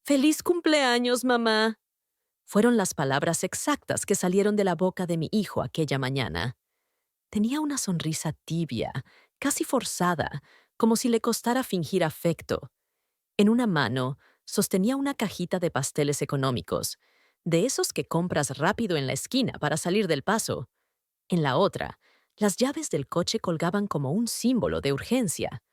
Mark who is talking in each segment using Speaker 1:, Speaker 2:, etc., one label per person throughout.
Speaker 1: ¡Feliz cumpleaños, mamá! Fueron las palabras exactas que salieron de la boca de mi hijo aquella mañana. Tenía una sonrisa tibia, casi forzada, como si le costara fingir afecto. En una mano, sostenía una cajita de pasteles económicos, de esos que compras rápido en la esquina para salir del paso. En la otra, las llaves del coche colgaban como un símbolo de urgencia.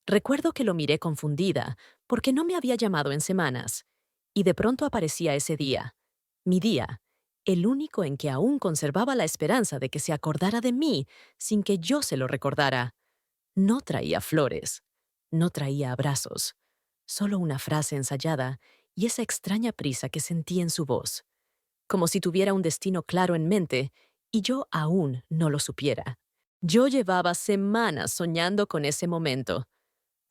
Speaker 1: Recuerdo que lo miré confundida, porque no me había llamado en semanas, y de pronto aparecía ese día, mi día, el único en que aún conservaba la esperanza de que se acordara de mí sin que yo se lo recordara. No traía flores, no traía abrazos, solo una frase ensayada y esa extraña prisa que sentí en su voz, como si tuviera un destino claro en mente y yo aún no lo supiera. Yo llevaba semanas soñando con ese momento,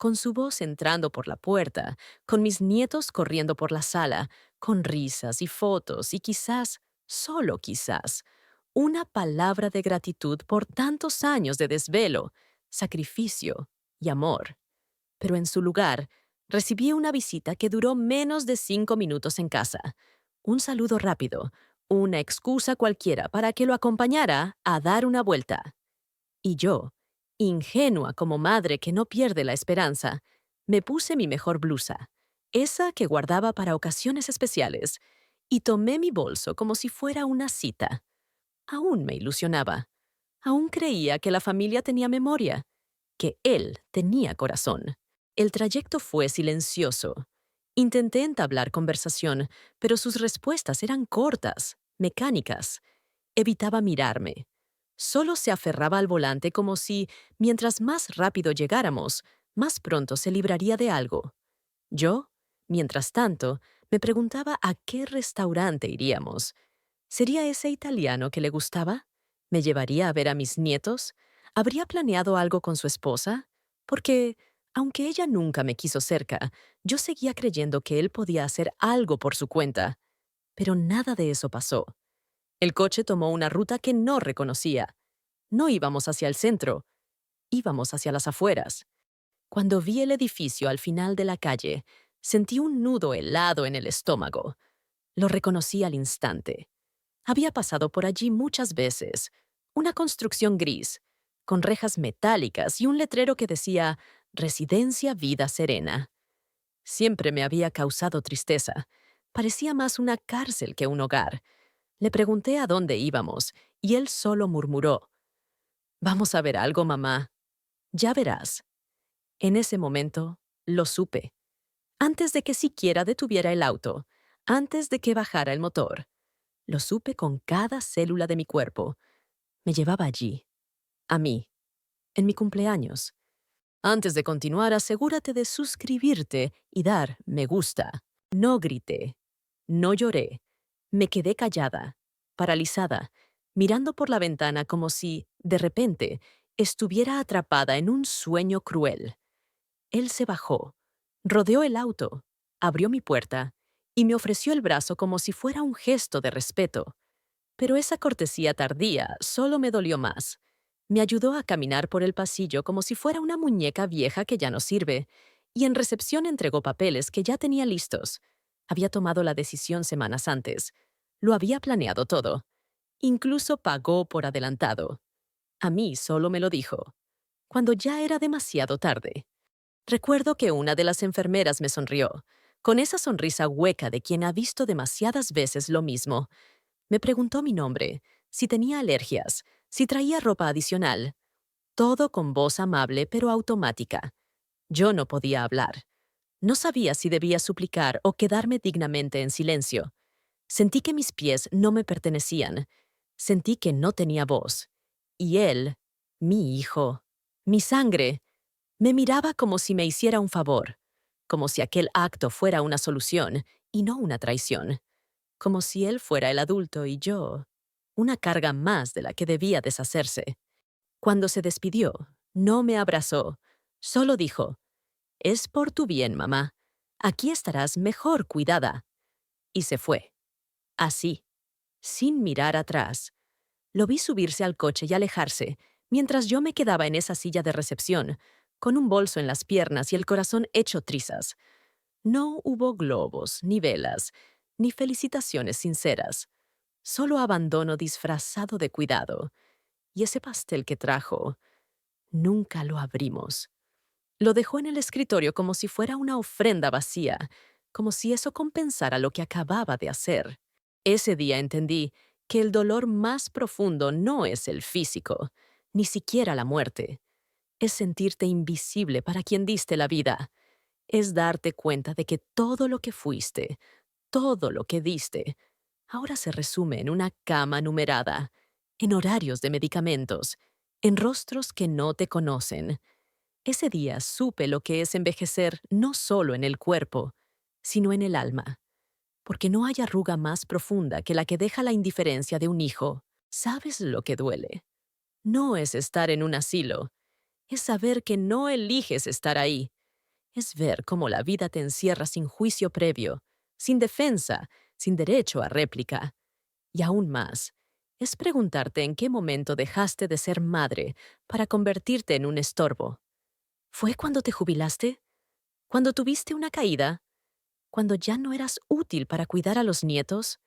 Speaker 1: con su voz entrando por la puerta, con mis nietos corriendo por la sala, con risas y fotos y quizás, solo quizás, una palabra de gratitud por tantos años de desvelo, sacrificio y amor. Pero en su lugar, recibí una visita que duró menos de 5 minutos en casa. Un saludo rápido, una excusa cualquiera para que lo acompañara a dar una vuelta. Y yo, ingenua como madre que no pierde la esperanza, me puse mi mejor blusa, esa que guardaba para ocasiones especiales, y tomé mi bolso como si fuera una cita. Aún me ilusionaba. Aún creía que la familia tenía memoria, que él tenía corazón. El trayecto fue silencioso. Intenté entablar conversación, pero sus respuestas eran cortas, mecánicas. Evitaba mirarme. Solo se aferraba al volante como si, mientras más rápido llegáramos, más pronto se libraría de algo. Yo, mientras tanto, me preguntaba a qué restaurante iríamos. ¿Sería ese italiano que le gustaba? ¿Me llevaría a ver a mis nietos? ¿Habría planeado algo con su esposa? Porque, aunque ella nunca me quiso cerca, yo seguía creyendo que él podía hacer algo por su cuenta. Pero nada de eso pasó. El coche tomó una ruta que no reconocía. No íbamos hacia el centro, íbamos hacia las afueras. Cuando vi el edificio al final de la calle, sentí un nudo helado en el estómago. Lo reconocí al instante. Había pasado por allí muchas veces. Una construcción gris, con rejas metálicas y un letrero que decía Residencia Vida Serena. Siempre me había causado tristeza. Parecía más una cárcel que un hogar. Le pregunté a dónde íbamos, y él solo murmuró, «Vamos a ver algo, mamá. Ya verás». En ese momento, lo supe. Antes de que siquiera detuviera el auto, antes de que bajara el motor. Lo supe con cada célula de mi cuerpo. Me llevaba allí, a mí, en mi cumpleaños. Antes de continuar, asegúrate de suscribirte y dar me gusta. No grité, no lloré, me quedé callada, paralizada, mirando por la ventana como si, de repente, estuviera atrapada en un sueño cruel. Él se bajó, rodeó el auto, abrió mi puerta y me ofreció el brazo como si fuera un gesto de respeto. Pero esa cortesía tardía solo me dolió más. Me ayudó a caminar por el pasillo como si fuera una muñeca vieja que ya no sirve, y en recepción entregó papeles que ya tenía listos. Había tomado la decisión semanas antes. Lo había planeado todo. Incluso pagó por adelantado. A mí solo me lo dijo, cuando ya era demasiado tarde. Recuerdo que una de las enfermeras me sonrió, con esa sonrisa hueca de quien ha visto demasiadas veces lo mismo. Me preguntó mi nombre, si tenía alergias, si traía ropa adicional. Todo con voz amable pero automática. Yo no podía hablar. No sabía si debía suplicar o quedarme dignamente en silencio. Sentí que mis pies no me pertenecían. Sentí que no tenía voz. Y él, mi hijo, mi sangre, me miraba como si me hiciera un favor, como si aquel acto fuera una solución y no una traición, como si él fuera el adulto y yo, una carga más de la que debía deshacerse. Cuando se despidió, no me abrazó, solo dijo, «Es por tu bien, mamá. Aquí estarás mejor cuidada». Y se fue, así, sin mirar atrás. Lo vi subirse al coche y alejarse, mientras yo me quedaba en esa silla de recepción, con un bolso en las piernas y el corazón hecho trizas. No hubo globos, ni velas, ni felicitaciones sinceras, solo abandono disfrazado de cuidado. Y ese pastel que trajo, nunca lo abrimos. Lo dejó en el escritorio como si fuera una ofrenda vacía, como si eso compensara lo que acababa de hacer. Ese día entendí que el dolor más profundo no es el físico, ni siquiera la muerte. Es sentirte invisible para quien diste la vida. Es darte cuenta de que todo lo que fuiste, todo lo que diste, ahora se resume en una cama numerada, en horarios de medicamentos, en rostros que no te conocen. Ese día supe lo que es envejecer no solo en el cuerpo, sino en el alma, porque no hay arruga más profunda que la que deja la indiferencia de un hijo. ¿Sabes lo que duele? No es estar en un asilo, es saber que no eliges estar ahí, es ver cómo la vida te encierra sin juicio previo, sin defensa, sin derecho a réplica. Y aún más, es preguntarte en qué momento dejaste de ser madre para convertirte en un estorbo. ¿Fue cuando te jubilaste? ¿Cuando tuviste una caída? ¿Cuando ya no eras útil para cuidar a los nietos?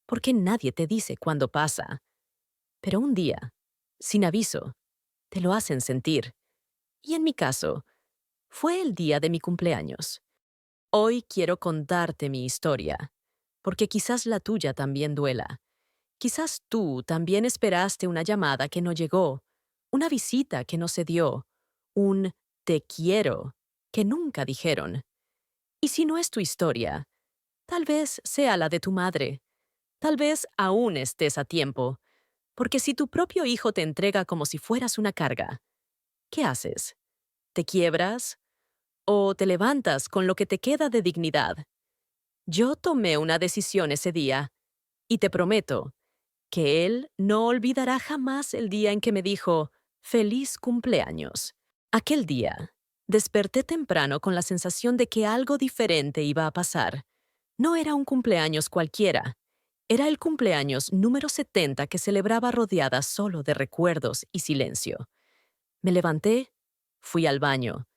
Speaker 1: Porque nadie te dice cuándo pasa. Pero un día, sin aviso, te lo hacen sentir. Y en mi caso, fue el día de mi cumpleaños. Hoy quiero contarte mi historia, porque quizás la tuya también duela. Quizás tú también esperaste una llamada que no llegó, una visita que no se dio, un te quiero que nunca dijeron. Y si no es tu historia, tal vez sea la de tu madre. Tal vez aún estés a tiempo, porque si tu propio hijo te entrega como si fueras una carga, ¿qué haces? ¿Te quiebras? ¿O te levantas con lo que te queda de dignidad? Yo tomé una decisión ese día, y te prometo que él no olvidará jamás el día en que me dijo, «Feliz cumpleaños». Aquel día, desperté temprano con la sensación de que algo diferente iba a pasar. No era un cumpleaños cualquiera. Era el cumpleaños número 70 que celebraba rodeada solo de recuerdos y silencio. Me levanté, fui al baño,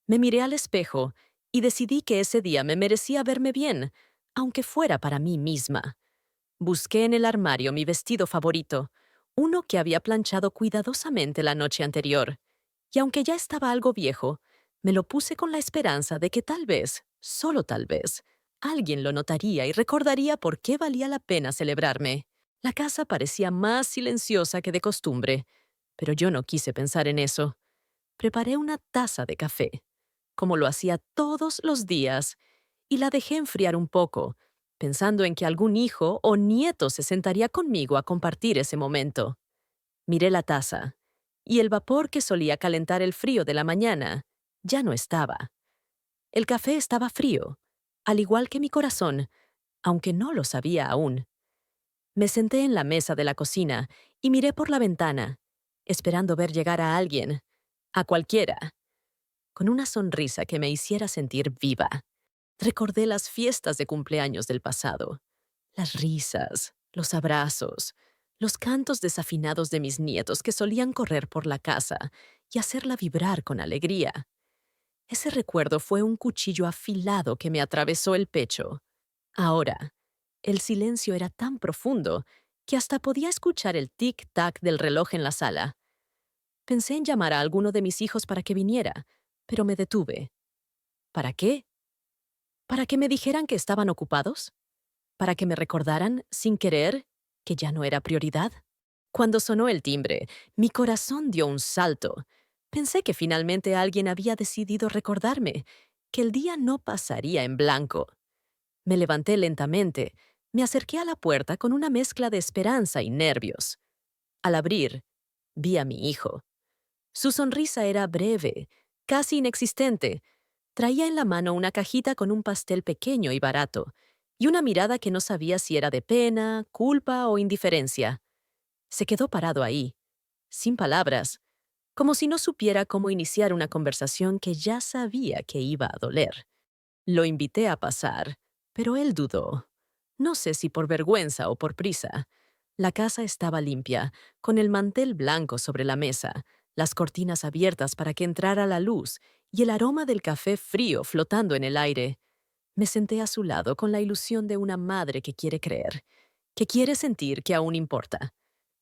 Speaker 1: me miré al espejo y decidí que ese día me merecía verme bien, aunque fuera para mí misma. Busqué en el armario mi vestido favorito, uno que había planchado cuidadosamente la noche anterior, y aunque ya estaba algo viejo, me lo puse con la esperanza de que tal vez, solo tal vez, alguien lo notaría y recordaría por qué valía la pena celebrarme. La casa parecía más silenciosa que de costumbre, pero yo no quise pensar en eso. Preparé una taza de café, como lo hacía todos los días, y la dejé enfriar un poco, pensando en que algún hijo o nieto se sentaría conmigo a compartir ese momento. Miré la taza, y el vapor que solía calentar el frío de la mañana ya no estaba. El café estaba frío, al igual que mi corazón, aunque no lo sabía aún. Me senté en la mesa de la cocina y miré por la ventana, esperando ver llegar a alguien, a cualquiera, con una sonrisa que me hiciera sentir viva. Recordé las fiestas de cumpleaños del pasado, las risas, los abrazos, los cantos desafinados de mis nietos que solían correr por la casa y hacerla vibrar con alegría. Ese recuerdo fue un cuchillo afilado que me atravesó el pecho. Ahora, el silencio era tan profundo que hasta podía escuchar el tic-tac del reloj en la sala. Pensé en llamar a alguno de mis hijos para que viniera, pero me detuve. ¿Para qué? ¿Para que me dijeran que estaban ocupados? ¿Para que me recordaran, sin querer, que ya no era prioridad? Cuando sonó el timbre, mi corazón dio un salto. Pensé que finalmente alguien había decidido recordarme, que el día no pasaría en blanco. Me levanté lentamente, me acerqué a la puerta con una mezcla de esperanza y nervios. Al abrir, vi a mi hijo. Su sonrisa era breve, casi inexistente. Traía en la mano una cajita con un pastel pequeño y barato, y una mirada que no sabía si era de pena, culpa o indiferencia. Se quedó parado ahí, sin palabras, como si no supiera cómo iniciar una conversación que ya sabía que iba a doler. Lo invité a pasar, pero él dudó. No sé si por vergüenza o por prisa. La casa estaba limpia, con el mantel blanco sobre la mesa, las cortinas abiertas para que entrara la luz y el aroma del café frío flotando en el aire. Me senté a su lado con la ilusión de una madre que quiere creer, que quiere sentir que aún importa.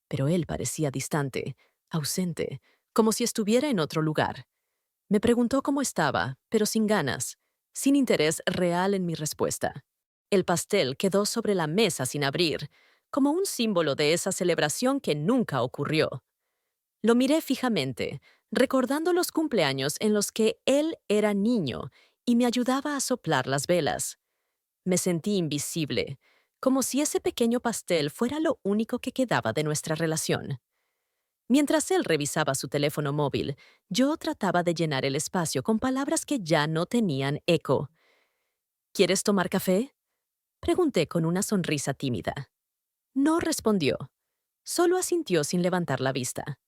Speaker 1: Pero él parecía distante, ausente, como si estuviera en otro lugar. Me preguntó cómo estaba, pero sin ganas, sin interés real en mi respuesta. El pastel quedó sobre la mesa sin abrir, como un símbolo de esa celebración que nunca ocurrió. Lo miré fijamente, recordando los cumpleaños en los que él era niño y me ayudaba a soplar las velas. Me sentí invisible, como si ese pequeño pastel fuera lo único que quedaba de nuestra relación. Mientras él revisaba su teléfono móvil, yo trataba de llenar el espacio con palabras que ya no tenían eco. ¿Quieres tomar café? Pregunté con una sonrisa tímida. No respondió. Solo asintió sin levantar la vista.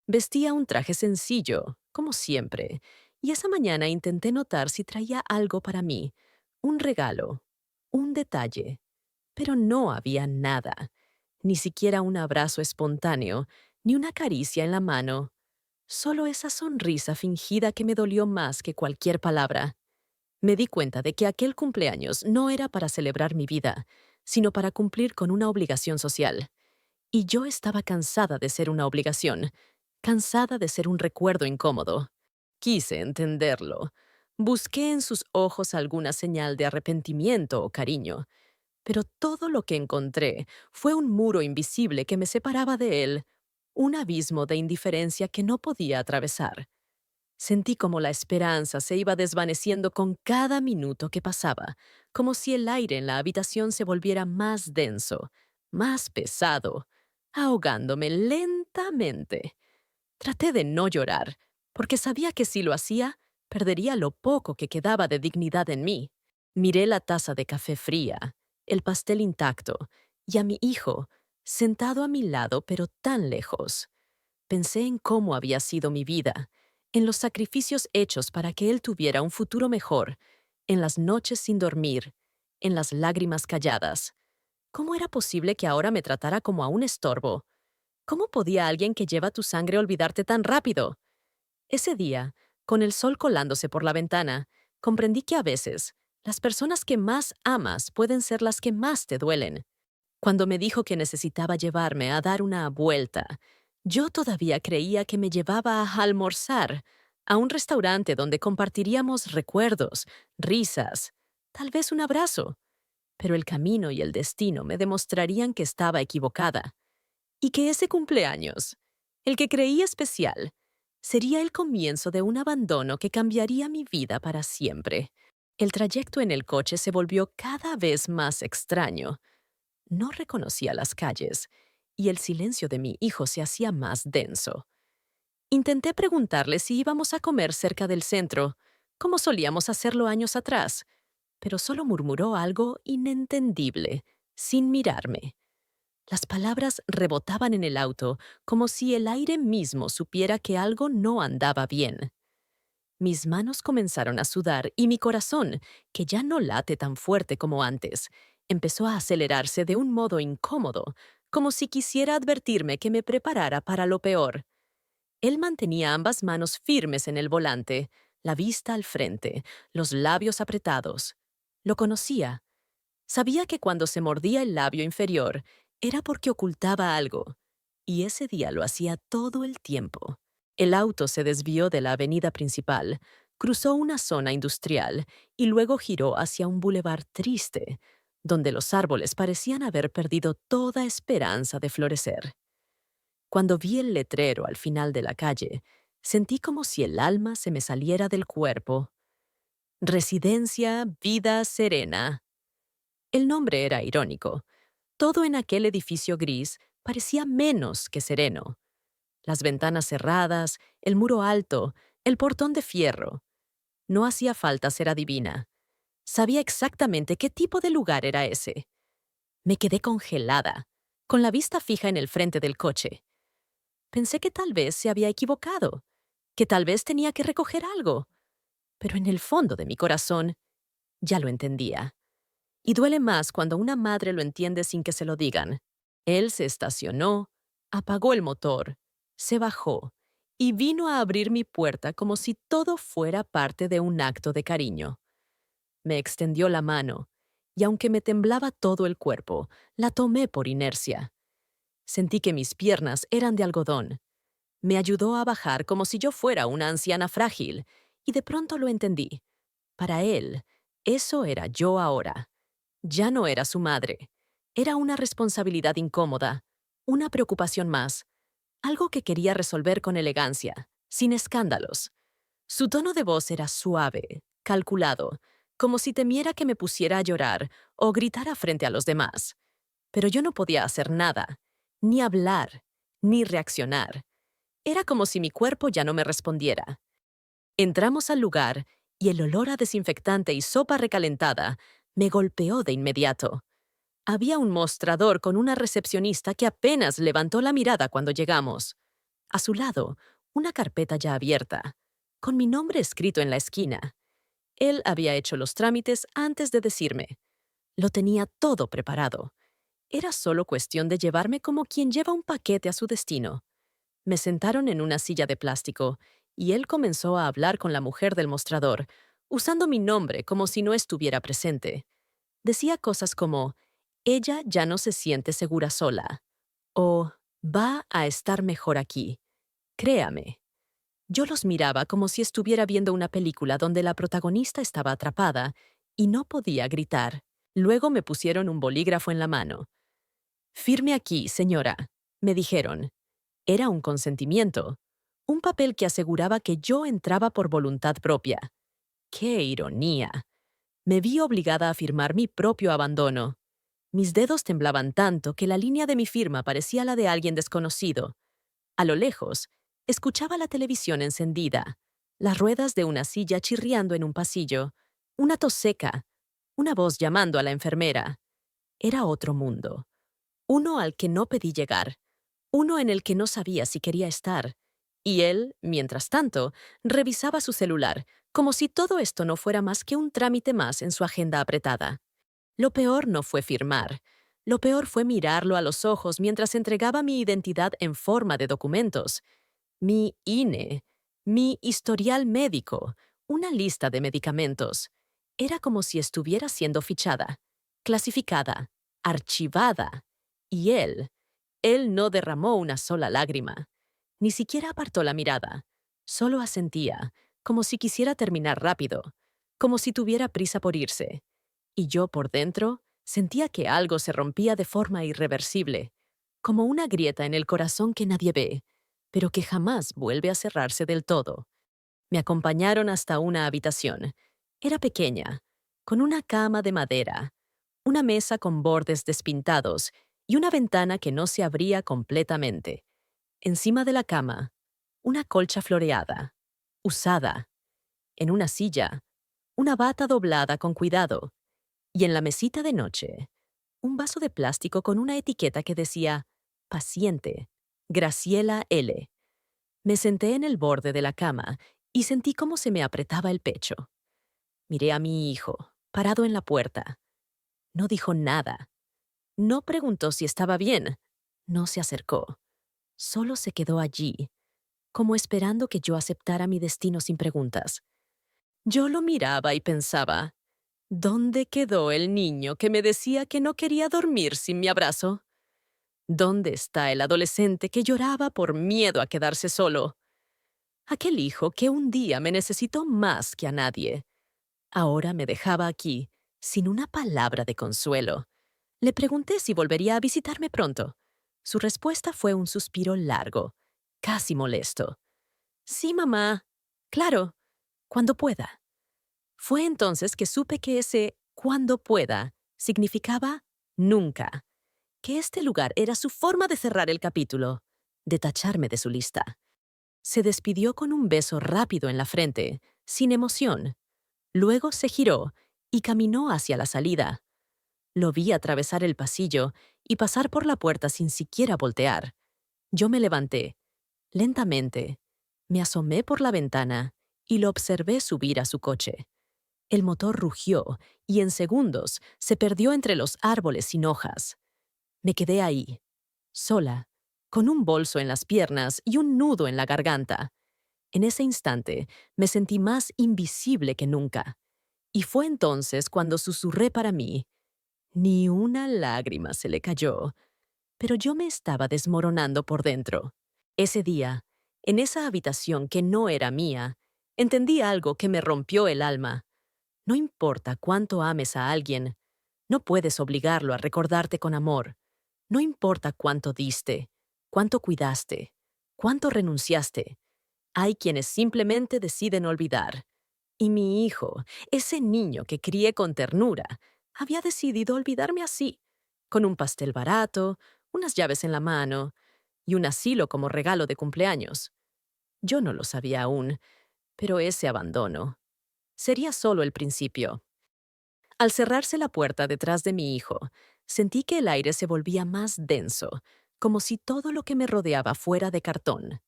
Speaker 1: Vestía un traje sencillo, como siempre, y esa mañana intenté notar si traía algo para mí, un regalo, un detalle. Pero no había nada, ni siquiera un abrazo espontáneo, ni una caricia en la mano. Solo esa sonrisa fingida que me dolió más que cualquier palabra. Me di cuenta de que aquel cumpleaños no era para celebrar mi vida, sino para cumplir con una obligación social. Y yo estaba cansada de ser una obligación, cansada de ser un recuerdo incómodo. Quise entenderlo. Busqué en sus ojos alguna señal de arrepentimiento o cariño, pero todo lo que encontré fue un muro invisible que me separaba de él, un abismo de indiferencia que no podía atravesar. Sentí como la esperanza se iba desvaneciendo con cada minuto que pasaba, como si el aire en la habitación se volviera más denso, más pesado, ahogándome lentamente. Traté de no llorar, porque sabía que si lo hacía, perdería lo poco que quedaba de dignidad en mí. Miré la taza de café fría, el pastel intacto, y a mi hijo, sentado a mi lado pero tan lejos. Pensé en cómo había sido mi vida, en los sacrificios hechos para que él tuviera un futuro mejor, en las noches sin dormir, en las lágrimas calladas. ¿Cómo era posible que ahora me tratara como a un estorbo? ¿Cómo podía alguien que lleva tu sangre olvidarte tan rápido? Ese día, con el sol colándose por la ventana, comprendí que a veces las personas que más amas pueden ser las que más te duelen. Cuando me dijo que necesitaba llevarme a dar una vuelta, yo todavía creía que me llevaba a almorzar, a un restaurante donde compartiríamos recuerdos, risas, tal vez un abrazo. Pero el camino y el destino me demostrarían que estaba equivocada y que ese cumpleaños, el que creía especial, sería el comienzo de un abandono que cambiaría mi vida para siempre. El trayecto en el coche se volvió cada vez más extraño. No reconocía las calles, y el silencio de mi hijo se hacía más denso. Intenté preguntarle si íbamos a comer cerca del centro, como solíamos hacerlo años atrás, pero solo murmuró algo inentendible, sin mirarme. Las palabras rebotaban en el auto como si el aire mismo supiera que algo no andaba bien. Mis manos comenzaron a sudar y mi corazón, que ya no late tan fuerte como antes, empezó a acelerarse de un modo incómodo, como si quisiera advertirme que me preparara para lo peor. Él mantenía ambas manos firmes en el volante, la vista al frente, los labios apretados. Lo conocía. Sabía que cuando se mordía el labio inferior era porque ocultaba algo, y ese día lo hacía todo el tiempo. El auto se desvió de la avenida principal, cruzó una zona industrial y luego giró hacia un bulevar triste, donde los árboles parecían haber perdido toda esperanza de florecer. Cuando vi el letrero al final de la calle, sentí como si el alma se me saliera del cuerpo. Residencia Vida Serena. El nombre era irónico. Todo en aquel edificio gris parecía menos que sereno. Las ventanas cerradas, el muro alto, el portón de fierro. No hacía falta ser adivina. Sabía exactamente qué tipo de lugar era ese. Me quedé congelada, con la vista fija en el frente del coche. Pensé que tal vez se había equivocado, que tal vez tenía que recoger algo. Pero en el fondo de mi corazón, ya lo entendía. Y duele más cuando una madre lo entiende sin que se lo digan. Él se estacionó, apagó el motor, se bajó y vino a abrir mi puerta como si todo fuera parte de un acto de cariño. Me extendió la mano, y aunque me temblaba todo el cuerpo, la tomé por inercia. Sentí que mis piernas eran de algodón. Me ayudó a bajar como si yo fuera una anciana frágil, y de pronto lo entendí. Para él, eso era yo ahora. Ya no era su madre. Era una responsabilidad incómoda, una preocupación más, algo que quería resolver con elegancia, sin escándalos. Su tono de voz era suave, calculado, como si temiera que me pusiera a llorar o gritara frente a los demás. Pero yo no podía hacer nada, ni hablar, ni reaccionar. Era como si mi cuerpo ya no me respondiera. Entramos al lugar y el olor a desinfectante y sopa recalentada me golpeó de inmediato. Había un mostrador con una recepcionista que apenas levantó la mirada cuando llegamos. A su lado, una carpeta ya abierta, con mi nombre escrito en la esquina. Él había hecho los trámites antes de decirme. Lo tenía todo preparado. Era solo cuestión de llevarme como quien lleva un paquete a su destino. Me sentaron en una silla de plástico y él comenzó a hablar con la mujer del mostrador, usando mi nombre como si no estuviera presente. Decía cosas como, ella ya no se siente segura sola, o va a estar mejor aquí. Créame. Yo los miraba como si estuviera viendo una película donde la protagonista estaba atrapada y no podía gritar. Luego me pusieron un bolígrafo en la mano. Firme aquí, señora, me dijeron. Era un consentimiento, un papel que aseguraba que yo entraba por voluntad propia. ¡Qué ironía! Me vi obligada a firmar mi propio abandono. Mis dedos temblaban tanto que la línea de mi firma parecía la de alguien desconocido. A lo lejos, escuchaba la televisión encendida, las ruedas de una silla chirriando en un pasillo, una tos seca, una voz llamando a la enfermera. Era otro mundo, uno al que no pedí llegar, uno en el que no sabía si quería estar. Y él, mientras tanto, revisaba su celular, como si todo esto no fuera más que un trámite más en su agenda apretada. Lo peor no fue firmar. Lo peor fue mirarlo a los ojos mientras entregaba mi identidad en forma de documentos. Mi INE, mi historial médico, una lista de medicamentos. Era como si estuviera siendo fichada, clasificada, archivada. Y él no derramó una sola lágrima. Ni siquiera apartó la mirada. Solo asentía, como si quisiera terminar rápido, como si tuviera prisa por irse. Y yo por dentro sentía que algo se rompía de forma irreversible, como una grieta en el corazón que nadie ve, pero que jamás vuelve a cerrarse del todo. Me acompañaron hasta una habitación. Era pequeña, con una cama de madera, una mesa con bordes despintados y una ventana que no se abría completamente. Encima de la cama, una colcha floreada, usada. En una silla, una bata doblada con cuidado. Y en la mesita de noche, un vaso de plástico con una etiqueta que decía Paciente, Graciela L. Me senté en el borde de la cama y sentí cómo se me apretaba el pecho. Miré a mi hijo, parado en la puerta. No dijo nada. No preguntó si estaba bien. No se acercó. Solo se quedó allí, como esperando que yo aceptara mi destino sin preguntas. Yo lo miraba y pensaba, ¿dónde quedó el niño que me decía que no quería dormir sin mi abrazo? ¿Dónde está el adolescente que lloraba por miedo a quedarse solo? Aquel hijo que un día me necesitó más que a nadie. Ahora me dejaba aquí, sin una palabra de consuelo. Le pregunté si volvería a visitarme pronto. Su respuesta fue un suspiro largo, casi molesto. Sí, mamá. Claro, cuando pueda. Fue entonces que supe que ese cuando pueda significaba nunca, que este lugar era su forma de cerrar el capítulo, de tacharme de su lista. Se despidió con un beso rápido en la frente, sin emoción. Luego se giró y caminó hacia la salida. Lo vi atravesar el pasillo y pasar por la puerta sin siquiera voltear. Yo me levanté, lentamente, me asomé por la ventana y lo observé subir a su coche. El motor rugió y en segundos se perdió entre los árboles sin hojas. Me quedé ahí, sola, con un bolso en las piernas y un nudo en la garganta. En ese instante me sentí más invisible que nunca. Y fue entonces cuando susurré para mí. Ni una lágrima se le cayó, pero yo me estaba desmoronando por dentro. Ese día, en esa habitación que no era mía, entendí algo que me rompió el alma. No importa cuánto ames a alguien, no puedes obligarlo a recordarte con amor. No importa cuánto diste, cuánto cuidaste, cuánto renunciaste. Hay quienes simplemente deciden olvidar. Y mi hijo, ese niño que crié con ternura, había decidido olvidarme así, con un pastel barato, unas llaves en la mano y un asilo como regalo de cumpleaños. Yo no lo sabía aún, pero ese abandono sería solo el principio. Al cerrarse la puerta detrás de mi hijo, sentí que el aire se volvía más denso, como si todo lo que me rodeaba fuera de cartón.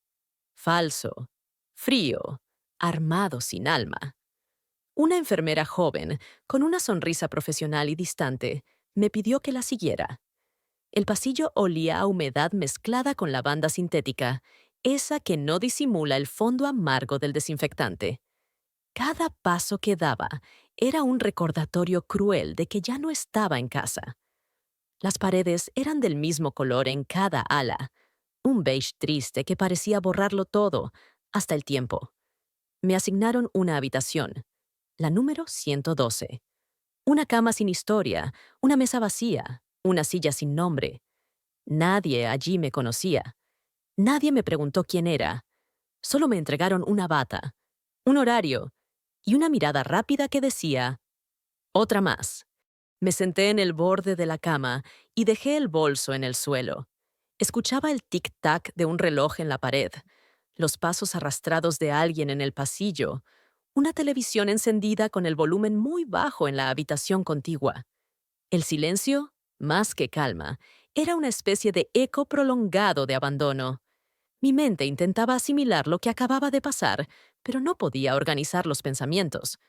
Speaker 1: Falso, frío, armado sin alma. Una enfermera joven, con una sonrisa profesional y distante, me pidió que la siguiera. El pasillo olía a humedad mezclada con lavanda sintética, esa que no disimula el fondo amargo del desinfectante. Cada paso que daba era un recordatorio cruel de que ya no estaba en casa. Las paredes eran del mismo color en cada ala, un beige triste que parecía borrarlo todo, hasta el tiempo. Me asignaron una habitación, la número 112. Una cama sin historia, una mesa vacía, una silla sin nombre. Nadie allí me conocía. Nadie me preguntó quién era. Solo me entregaron una bata, un horario y una mirada rápida que decía, otra más. Me senté en el borde de la cama y dejé el bolso en el suelo. Escuchaba el tic-tac de un reloj en la pared, los pasos arrastrados de alguien en el pasillo, una televisión encendida con el volumen muy bajo en la habitación contigua. El silencio, más que calma, era una especie de eco prolongado de abandono. Mi mente intentaba asimilar lo que acababa de pasar, pero no podía organizar los pensamientos.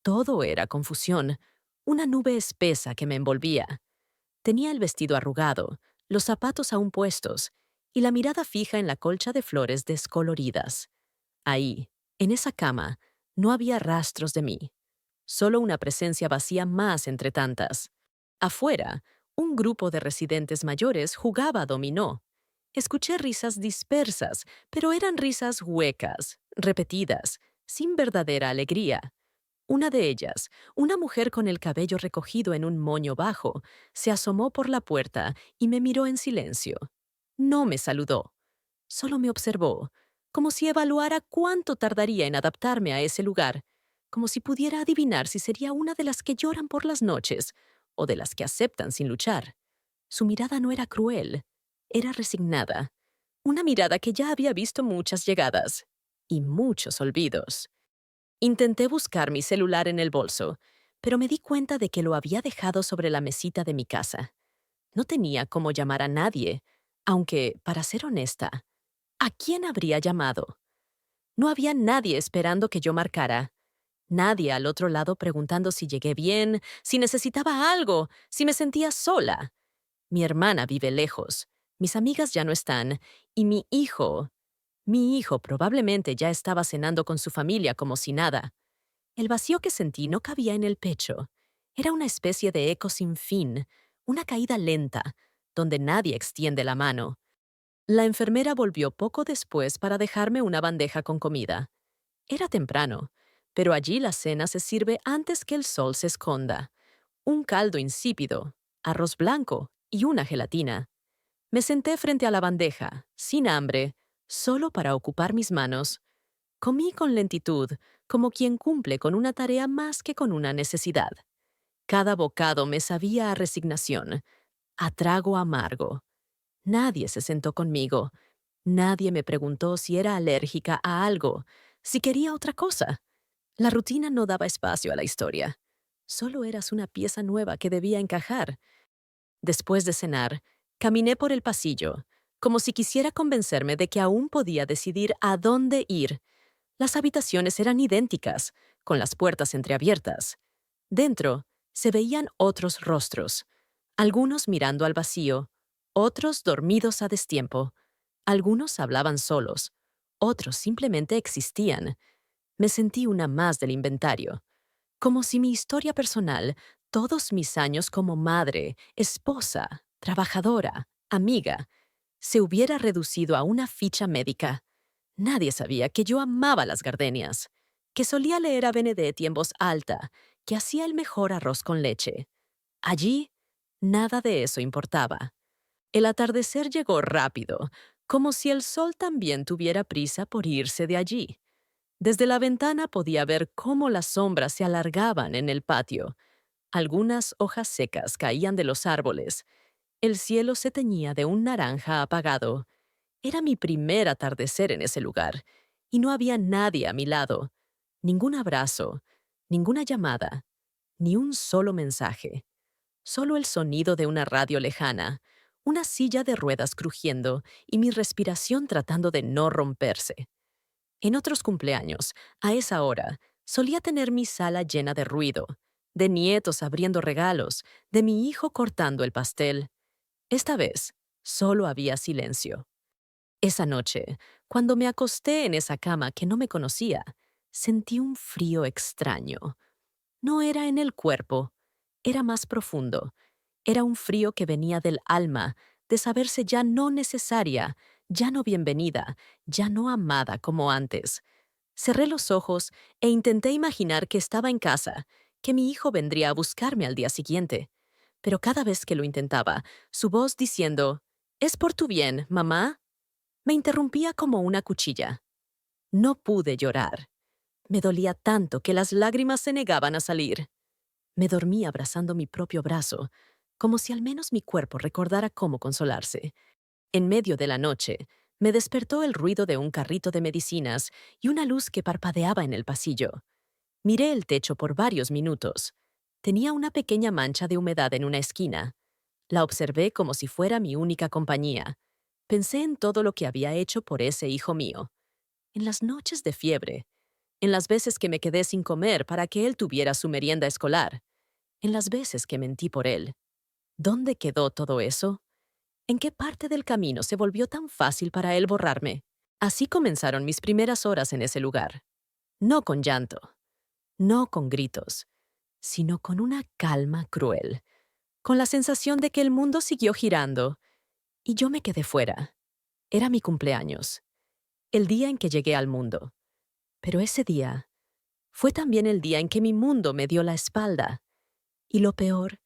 Speaker 1: Todo era confusión, una nube espesa que me envolvía. Tenía el vestido arrugado, los zapatos aún puestos, y la mirada fija en la colcha de flores descoloridas. Ahí, en esa cama, no había rastros de mí, solo una presencia vacía más entre tantas. Afuera, un grupo de residentes mayores jugaba dominó. Escuché risas dispersas, pero eran risas huecas, repetidas, sin verdadera alegría. Una de ellas, una mujer con el cabello recogido en un moño bajo, se asomó por la puerta y me miró en silencio. No me saludó, solo me observó, como si evaluara cuánto tardaría en adaptarme a ese lugar, como si pudiera adivinar si sería una de las que lloran por las noches o de las que aceptan sin luchar. Su mirada no era cruel, era resignada, una mirada que ya había visto muchas llegadas y muchos olvidos. Intenté buscar mi celular en el bolso, pero me di cuenta de que lo había dejado sobre la mesita de mi casa. No tenía cómo llamar a nadie, aunque, para ser honesta, ¿a quién habría llamado? No había nadie esperando que yo marcara. Nadie al otro lado preguntando si llegué bien, si necesitaba algo, si me sentía sola. Mi hermana vive lejos, mis amigas ya no están, y mi hijo probablemente ya estaba cenando con su familia como si nada. El vacío que sentí no cabía en el pecho. Era una especie de eco sin fin, una caída lenta, donde nadie extiende la mano. La enfermera volvió poco después para dejarme una bandeja con comida. Era temprano, pero allí la cena se sirve antes que el sol se esconda. Un caldo insípido, arroz blanco y una gelatina. Me senté frente a la bandeja, sin hambre, solo para ocupar mis manos. Comí con lentitud, como quien cumple con una tarea más que con una necesidad. Cada bocado me sabía a resignación, a trago amargo. Nadie se sentó conmigo. Nadie me preguntó si era alérgica a algo, si quería otra cosa. La rutina no daba espacio a la historia. Solo eras una pieza nueva que debía encajar. Después de cenar, caminé por el pasillo, como si quisiera convencerme de que aún podía decidir a dónde ir. Las habitaciones eran idénticas, con las puertas entreabiertas. Dentro se veían otros rostros, algunos mirando al vacío, otros dormidos a destiempo. Algunos hablaban solos, otros simplemente existían. Me sentí una más del inventario. Como si mi historia personal, todos mis años como madre, esposa, trabajadora, amiga, se hubiera reducido a una ficha médica. Nadie sabía que yo amaba las gardenias, que solía leer a Benedetti en voz alta, que hacía el mejor arroz con leche. Allí, nada de eso importaba. El atardecer llegó rápido, como si el sol también tuviera prisa por irse de allí. Desde la ventana podía ver cómo las sombras se alargaban en el patio. Algunas hojas secas caían de los árboles. El cielo se teñía de un naranja apagado. Era mi primer atardecer en ese lugar, y no había nadie a mi lado. Ningún abrazo, ninguna llamada, ni un solo mensaje. Solo el sonido de una radio lejana, una silla de ruedas crujiendo y mi respiración tratando de no romperse. En otros cumpleaños, a esa hora, solía tener mi sala llena de ruido, de nietos abriendo regalos, de mi hijo cortando el pastel. Esta vez, solo había silencio. Esa noche, cuando me acosté en esa cama que no me conocía, sentí un frío extraño. No era en el cuerpo, era más profundo. Era un frío que venía del alma, de saberse ya no necesaria, ya no bienvenida, ya no amada como antes. Cerré los ojos e intenté imaginar que estaba en casa, que mi hijo vendría a buscarme al día siguiente. Pero cada vez que lo intentaba, su voz diciendo, «Es por tu bien, mamá», me interrumpía como una cuchilla. No pude llorar. Me dolía tanto que las lágrimas se negaban a salir. Me dormí abrazando mi propio brazo, como si al menos mi cuerpo recordara cómo consolarse. En medio de la noche, me despertó el ruido de un carrito de medicinas y una luz que parpadeaba en el pasillo. Miré el techo por varios minutos. Tenía una pequeña mancha de humedad en una esquina. La observé como si fuera mi única compañía. Pensé en todo lo que había hecho por ese hijo mío. En las noches de fiebre, en las veces que me quedé sin comer para que él tuviera su merienda escolar, en las veces que mentí por él. ¿Dónde quedó todo eso? ¿En qué parte del camino se volvió tan fácil para él borrarme? Así comenzaron mis primeras horas en ese lugar. No con llanto, no con gritos, sino con una calma cruel, con la sensación de que el mundo siguió girando y yo me quedé fuera. Era mi cumpleaños, el día en que llegué al mundo. Pero ese día fue también el día en que mi mundo me dio la espalda. Y lo peor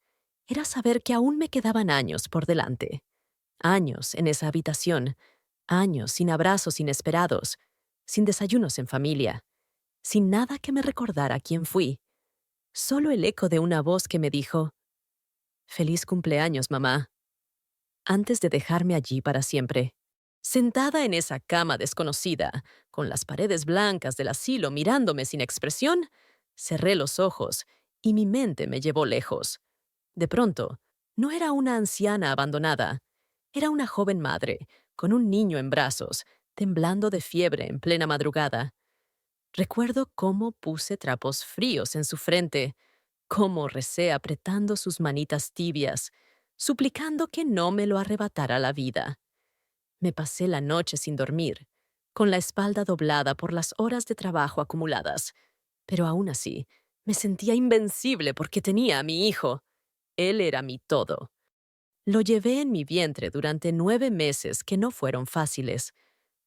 Speaker 1: era saber que aún me quedaban años por delante. Años en esa habitación, años sin abrazos inesperados, sin desayunos en familia, sin nada que me recordara quién fui. Solo el eco de una voz que me dijo, «Feliz cumpleaños, mamá», antes de dejarme allí para siempre. Sentada en esa cama desconocida, con las paredes blancas del asilo mirándome sin expresión, cerré los ojos y mi mente me llevó lejos. De pronto, no era una anciana abandonada, era una joven madre, con un niño en brazos, temblando de fiebre en plena madrugada. Recuerdo cómo puse trapos fríos en su frente, cómo recé apretando sus manitas tibias, suplicando que no me lo arrebatara la vida. Me pasé la noche sin dormir, con la espalda doblada por las horas de trabajo acumuladas, pero aún así me sentía invencible porque tenía a mi hijo. Él era mi todo. Lo llevé en mi vientre durante 9 meses que no fueron fáciles.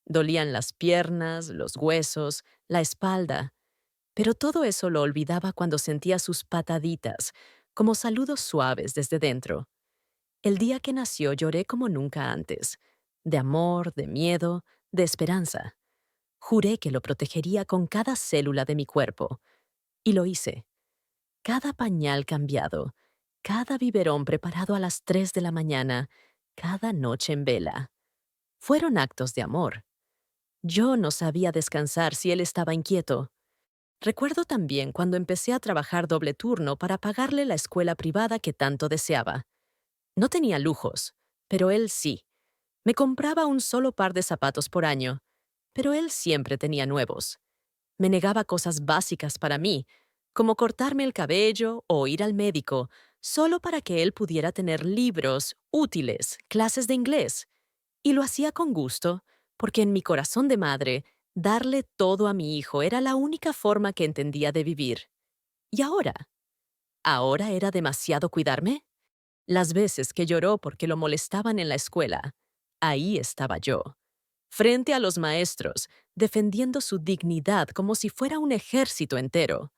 Speaker 1: Dolían las piernas, los huesos, la espalda, pero todo eso lo olvidaba cuando sentía sus pataditas, como saludos suaves desde dentro. El día que nació lloré como nunca antes, de amor, de miedo, de esperanza. Juré que lo protegería con cada célula de mi cuerpo, y lo hice. Cada pañal cambiado, cada biberón preparado a las 3 de la mañana, cada noche en vela. Fueron actos de amor. Yo no sabía descansar si él estaba inquieto. Recuerdo también cuando empecé a trabajar doble turno para pagarle la escuela privada que tanto deseaba. No tenía lujos, pero él sí. Me compraba un solo par de zapatos por año, pero él siempre tenía nuevos. Me negaba cosas básicas para mí, como cortarme el cabello o ir al médico, solo para que él pudiera tener libros, útiles, clases de inglés. Y lo hacía con gusto, porque en mi corazón de madre, darle todo a mi hijo era la única forma que entendía de vivir. ¿Y ahora? ¿Ahora era demasiado cuidarme? Las veces que lloró porque lo molestaban en la escuela, ahí estaba yo, frente a los maestros, defendiendo su dignidad como si fuera un ejército entero.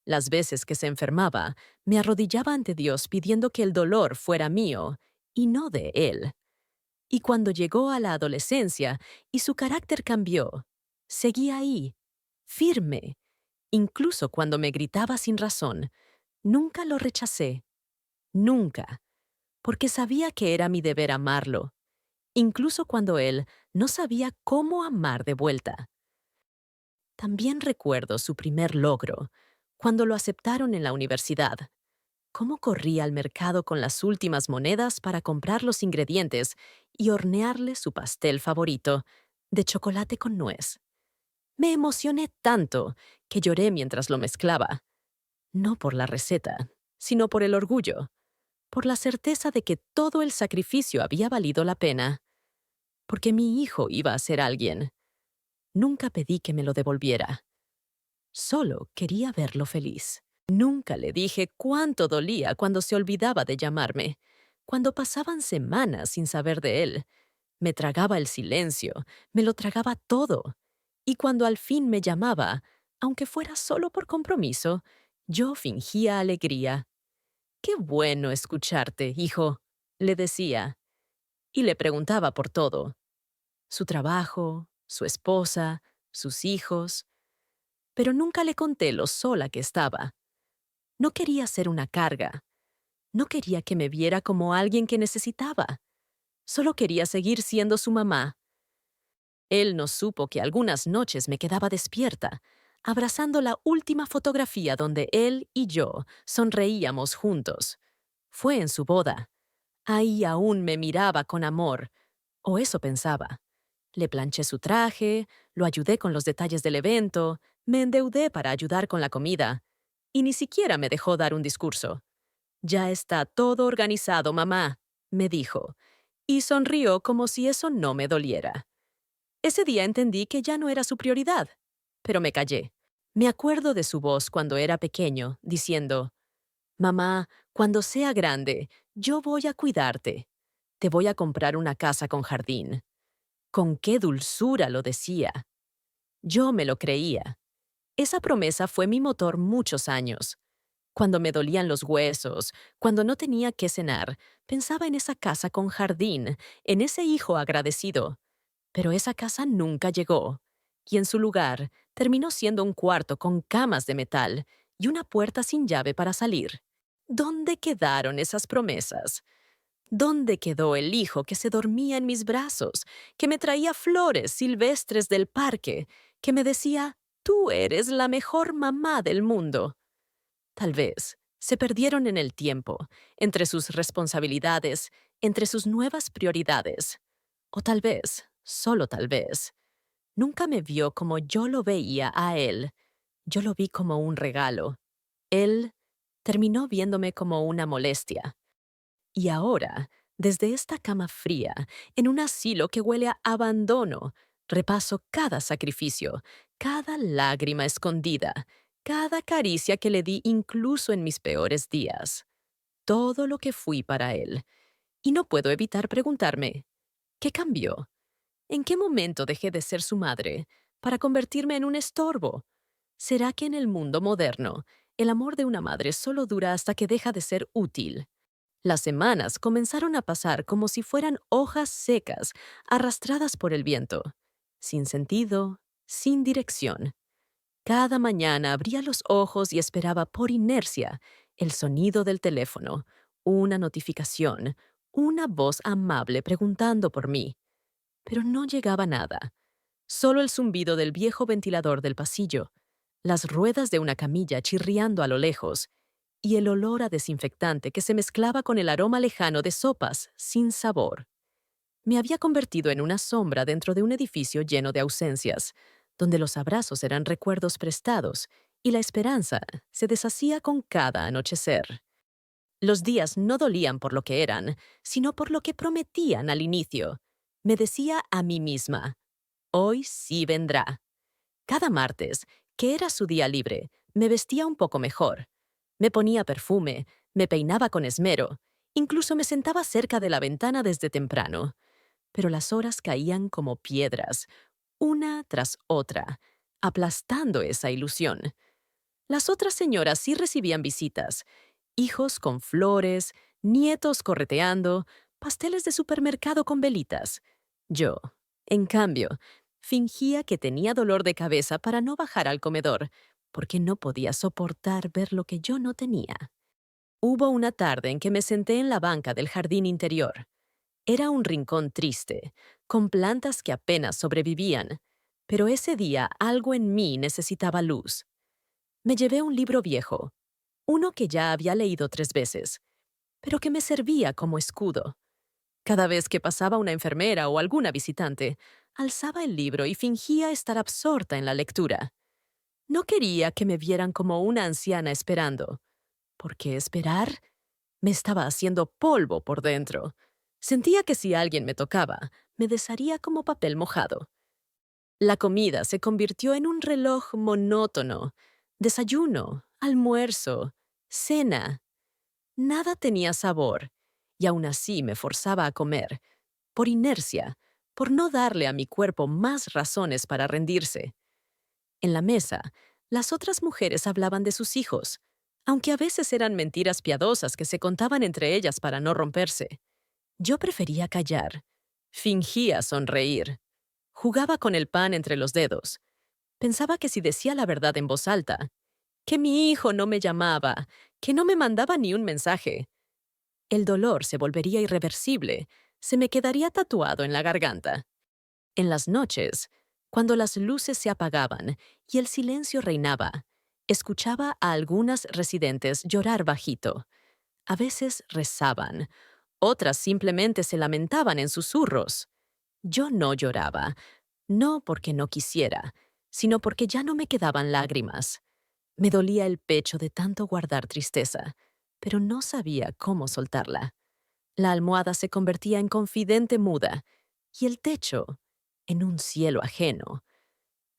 Speaker 1: Las veces que se enfermaba, me arrodillaba ante Dios pidiendo que el dolor fuera mío y no de él. Y cuando llegó a la adolescencia y su carácter cambió, seguía ahí, firme, incluso cuando me gritaba sin razón. Nunca lo rechacé, nunca, porque sabía que era mi deber amarlo, incluso cuando él no sabía cómo amar de vuelta. También recuerdo su primer logro, cuando lo aceptaron en la universidad. Cómo corría al mercado con las últimas monedas para comprar los ingredientes y hornearle su pastel favorito, de chocolate con nuez. Me emocioné tanto que lloré mientras lo mezclaba, no por la receta, sino por el orgullo, por la certeza de que todo el sacrificio había valido la pena, porque mi hijo iba a ser alguien. Nunca pedí que me lo devolviera. Solo quería verlo feliz. Nunca le dije cuánto dolía cuando se olvidaba de llamarme, cuando pasaban semanas sin saber de él. Me tragaba el silencio, me lo tragaba todo. Y cuando al fin me llamaba, aunque fuera solo por compromiso, yo fingía alegría. «Qué bueno escucharte, hijo», le decía, y le preguntaba por todo. Su trabajo, su esposa, sus hijos. Pero nunca le conté lo sola que estaba. No quería ser una carga. No quería que me viera como alguien que necesitaba. Solo quería seguir siendo su mamá. Él no supo que algunas noches me quedaba despierta, abrazando la última fotografía donde él y yo sonreíamos juntos. Fue en su boda. Ahí aún me miraba con amor, o eso pensaba. Le planché su traje, lo ayudé con los detalles del evento, me endeudé para ayudar con la comida, y ni siquiera me dejó dar un discurso. «Ya está todo organizado, mamá», me dijo, y sonrió como si eso no me doliera. Ese día entendí que ya no era su prioridad, pero me callé. Me acuerdo de su voz cuando era pequeño, diciendo, «Mamá, cuando sea grande, yo voy a cuidarte. Te voy a comprar una casa con jardín». Con qué dulzura lo decía. Yo me lo creía. Esa promesa fue mi motor muchos años. Cuando me dolían los huesos, cuando no tenía que cenar, pensaba en esa casa con jardín, en ese hijo agradecido. Pero esa casa nunca llegó, y en su lugar terminó siendo un cuarto con camas de metal y una puerta sin llave para salir. ¿Dónde quedaron esas promesas? ¿Dónde quedó el hijo que se dormía en mis brazos, que me traía flores silvestres del parque, que me decía, «Tú eres la mejor mamá del mundo»? Tal vez se perdieron en el tiempo, entre sus responsabilidades, entre sus nuevas prioridades. O tal vez, solo tal vez, nunca me vio como yo lo veía a él. Yo lo vi como un regalo. Él terminó viéndome como una molestia. Y ahora, desde esta cama fría, en un asilo que huele a abandono, repaso cada sacrificio, cada lágrima escondida, cada caricia que le di incluso en mis peores días. Todo lo que fui para él. Y no puedo evitar preguntarme, ¿qué cambió? ¿En qué momento dejé de ser su madre para convertirme en un estorbo? ¿Será que en el mundo moderno, el amor de una madre solo dura hasta que deja de ser útil? Las semanas comenzaron a pasar como si fueran hojas secas, arrastradas por el viento, sin sentido, sin dirección. Cada mañana abría los ojos y esperaba por inercia el sonido del teléfono, una notificación, una voz amable preguntando por mí. Pero no llegaba nada, solo el zumbido del viejo ventilador del pasillo, las ruedas de una camilla chirriando a lo lejos, y el olor a desinfectante que se mezclaba con el aroma lejano de sopas sin sabor. Me había convertido en una sombra dentro de un edificio lleno de ausencias, donde los abrazos eran recuerdos prestados y la esperanza se deshacía con cada anochecer. Los días no dolían por lo que eran, sino por lo que prometían al inicio. Me decía a mí misma, «Hoy sí vendrá». Cada martes, que era su día libre, Me vestía un poco mejor. Me ponía perfume, me peinaba con esmero, incluso me sentaba cerca de la ventana desde temprano. Pero las horas caían como piedras, una tras otra, aplastando esa ilusión. Las otras señoras sí recibían visitas, hijos con flores, nietos correteando, pasteles de supermercado con velitas. Yo, en cambio, fingía que tenía dolor de cabeza para no bajar al comedor, porque no podía soportar ver lo que yo no tenía. Hubo una tarde en que me senté en la banca del jardín interior. Era un rincón triste, con plantas que apenas sobrevivían, pero ese día algo en mí necesitaba luz. Me llevé un libro viejo, uno que ya había leído 3 veces, pero que me servía como escudo. Cada vez que pasaba una enfermera o alguna visitante, alzaba el libro y fingía estar absorta en la lectura. No quería que me vieran como una anciana esperando, porque esperar me estaba haciendo polvo por dentro. Sentía que si alguien me tocaba, me desharía como papel mojado. La comida se convirtió en un reloj monótono. Desayuno, almuerzo, cena. Nada tenía sabor, y aún así me forzaba a comer, por inercia, por no darle a mi cuerpo más razones para rendirse. En la mesa, las otras mujeres hablaban de sus hijos, aunque a veces eran mentiras piadosas que se contaban entre ellas para no romperse. Yo prefería callar. Fingía sonreír. Jugaba con el pan entre los dedos. Pensaba que si decía la verdad en voz alta, que mi hijo no me llamaba, que no me mandaba ni un mensaje, el dolor se volvería irreversible, se me quedaría tatuado en la garganta. En las noches, cuando las luces se apagaban y el silencio reinaba, escuchaba a algunas residentes llorar bajito. A veces rezaban, otras simplemente se lamentaban en susurros. Yo no lloraba, no porque no quisiera, sino porque ya no me quedaban lágrimas. Me dolía el pecho de tanto guardar tristeza, pero no sabía cómo soltarla. La almohada se convertía en confidente muda y el techo en un cielo ajeno.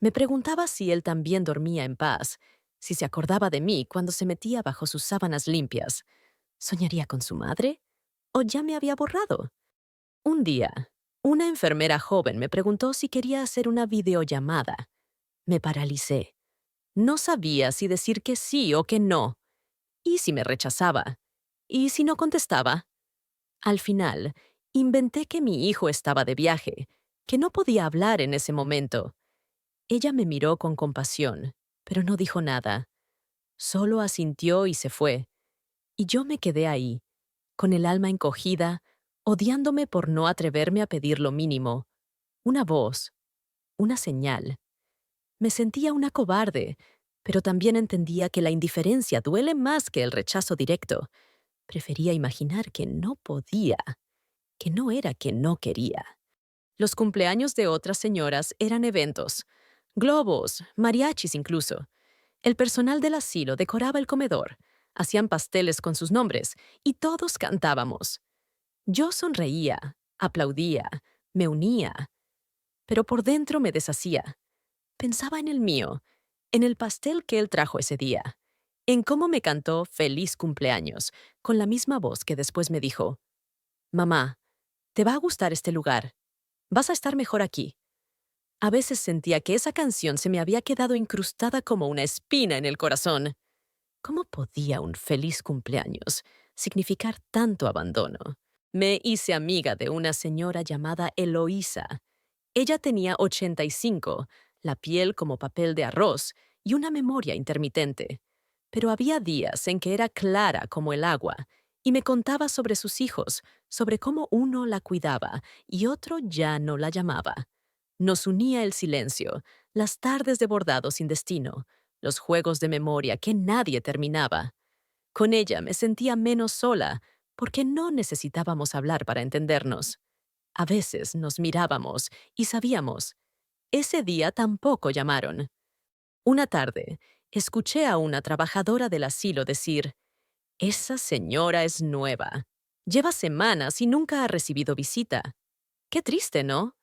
Speaker 1: Me preguntaba si él también dormía en paz, si se acordaba de mí cuando se metía bajo sus sábanas limpias. ¿Soñaría con su madre? ¿O ya me había borrado? Un día, una enfermera joven me preguntó si quería hacer una videollamada. Me paralicé. No sabía si decir que sí o que no. ¿Y si me rechazaba? ¿Y si no contestaba? Al final, inventé que mi hijo estaba de viaje, que no podía hablar en ese momento. Ella me miró con compasión, pero no dijo nada. Solo asintió y se fue. Y yo me quedé ahí, con el alma encogida, odiándome por no atreverme a pedir lo mínimo. Una voz, una señal. Me sentía una cobarde, pero también entendía que la indiferencia duele más que el rechazo directo. Prefería imaginar que no podía, que no era que no quería. Los cumpleaños de otras señoras eran eventos. Globos, mariachis incluso. El personal del asilo decoraba el comedor, hacían pasteles con sus nombres y todos cantábamos. Yo sonreía, aplaudía, me unía, pero por dentro me deshacía. Pensaba en el mío, en el pastel que él trajo ese día, en cómo me cantó feliz cumpleaños, con la misma voz que después me dijo, «Mamá, te va a gustar este lugar. Vas a estar mejor aquí». A veces sentía que esa canción se me había quedado incrustada como una espina en el corazón. ¿Cómo podía un feliz cumpleaños significar tanto abandono? Me hice amiga de una señora llamada Eloísa. Ella tenía 85, la piel como papel de arroz y una memoria intermitente. Pero había días en que era clara como el agua y me contaba sobre sus hijos, sobre cómo uno la cuidaba y otro ya no la llamaba. Nos unía el silencio, las tardes de bordado sin destino, los juegos de memoria que nadie terminaba. Con ella me sentía menos sola, porque no necesitábamos hablar para entendernos. A veces nos mirábamos y sabíamos. Ese día tampoco llamaron. Una tarde, escuché a una trabajadora del asilo decir, «Esa señora es nueva. Lleva semanas y nunca ha recibido visita. Qué triste, ¿no?»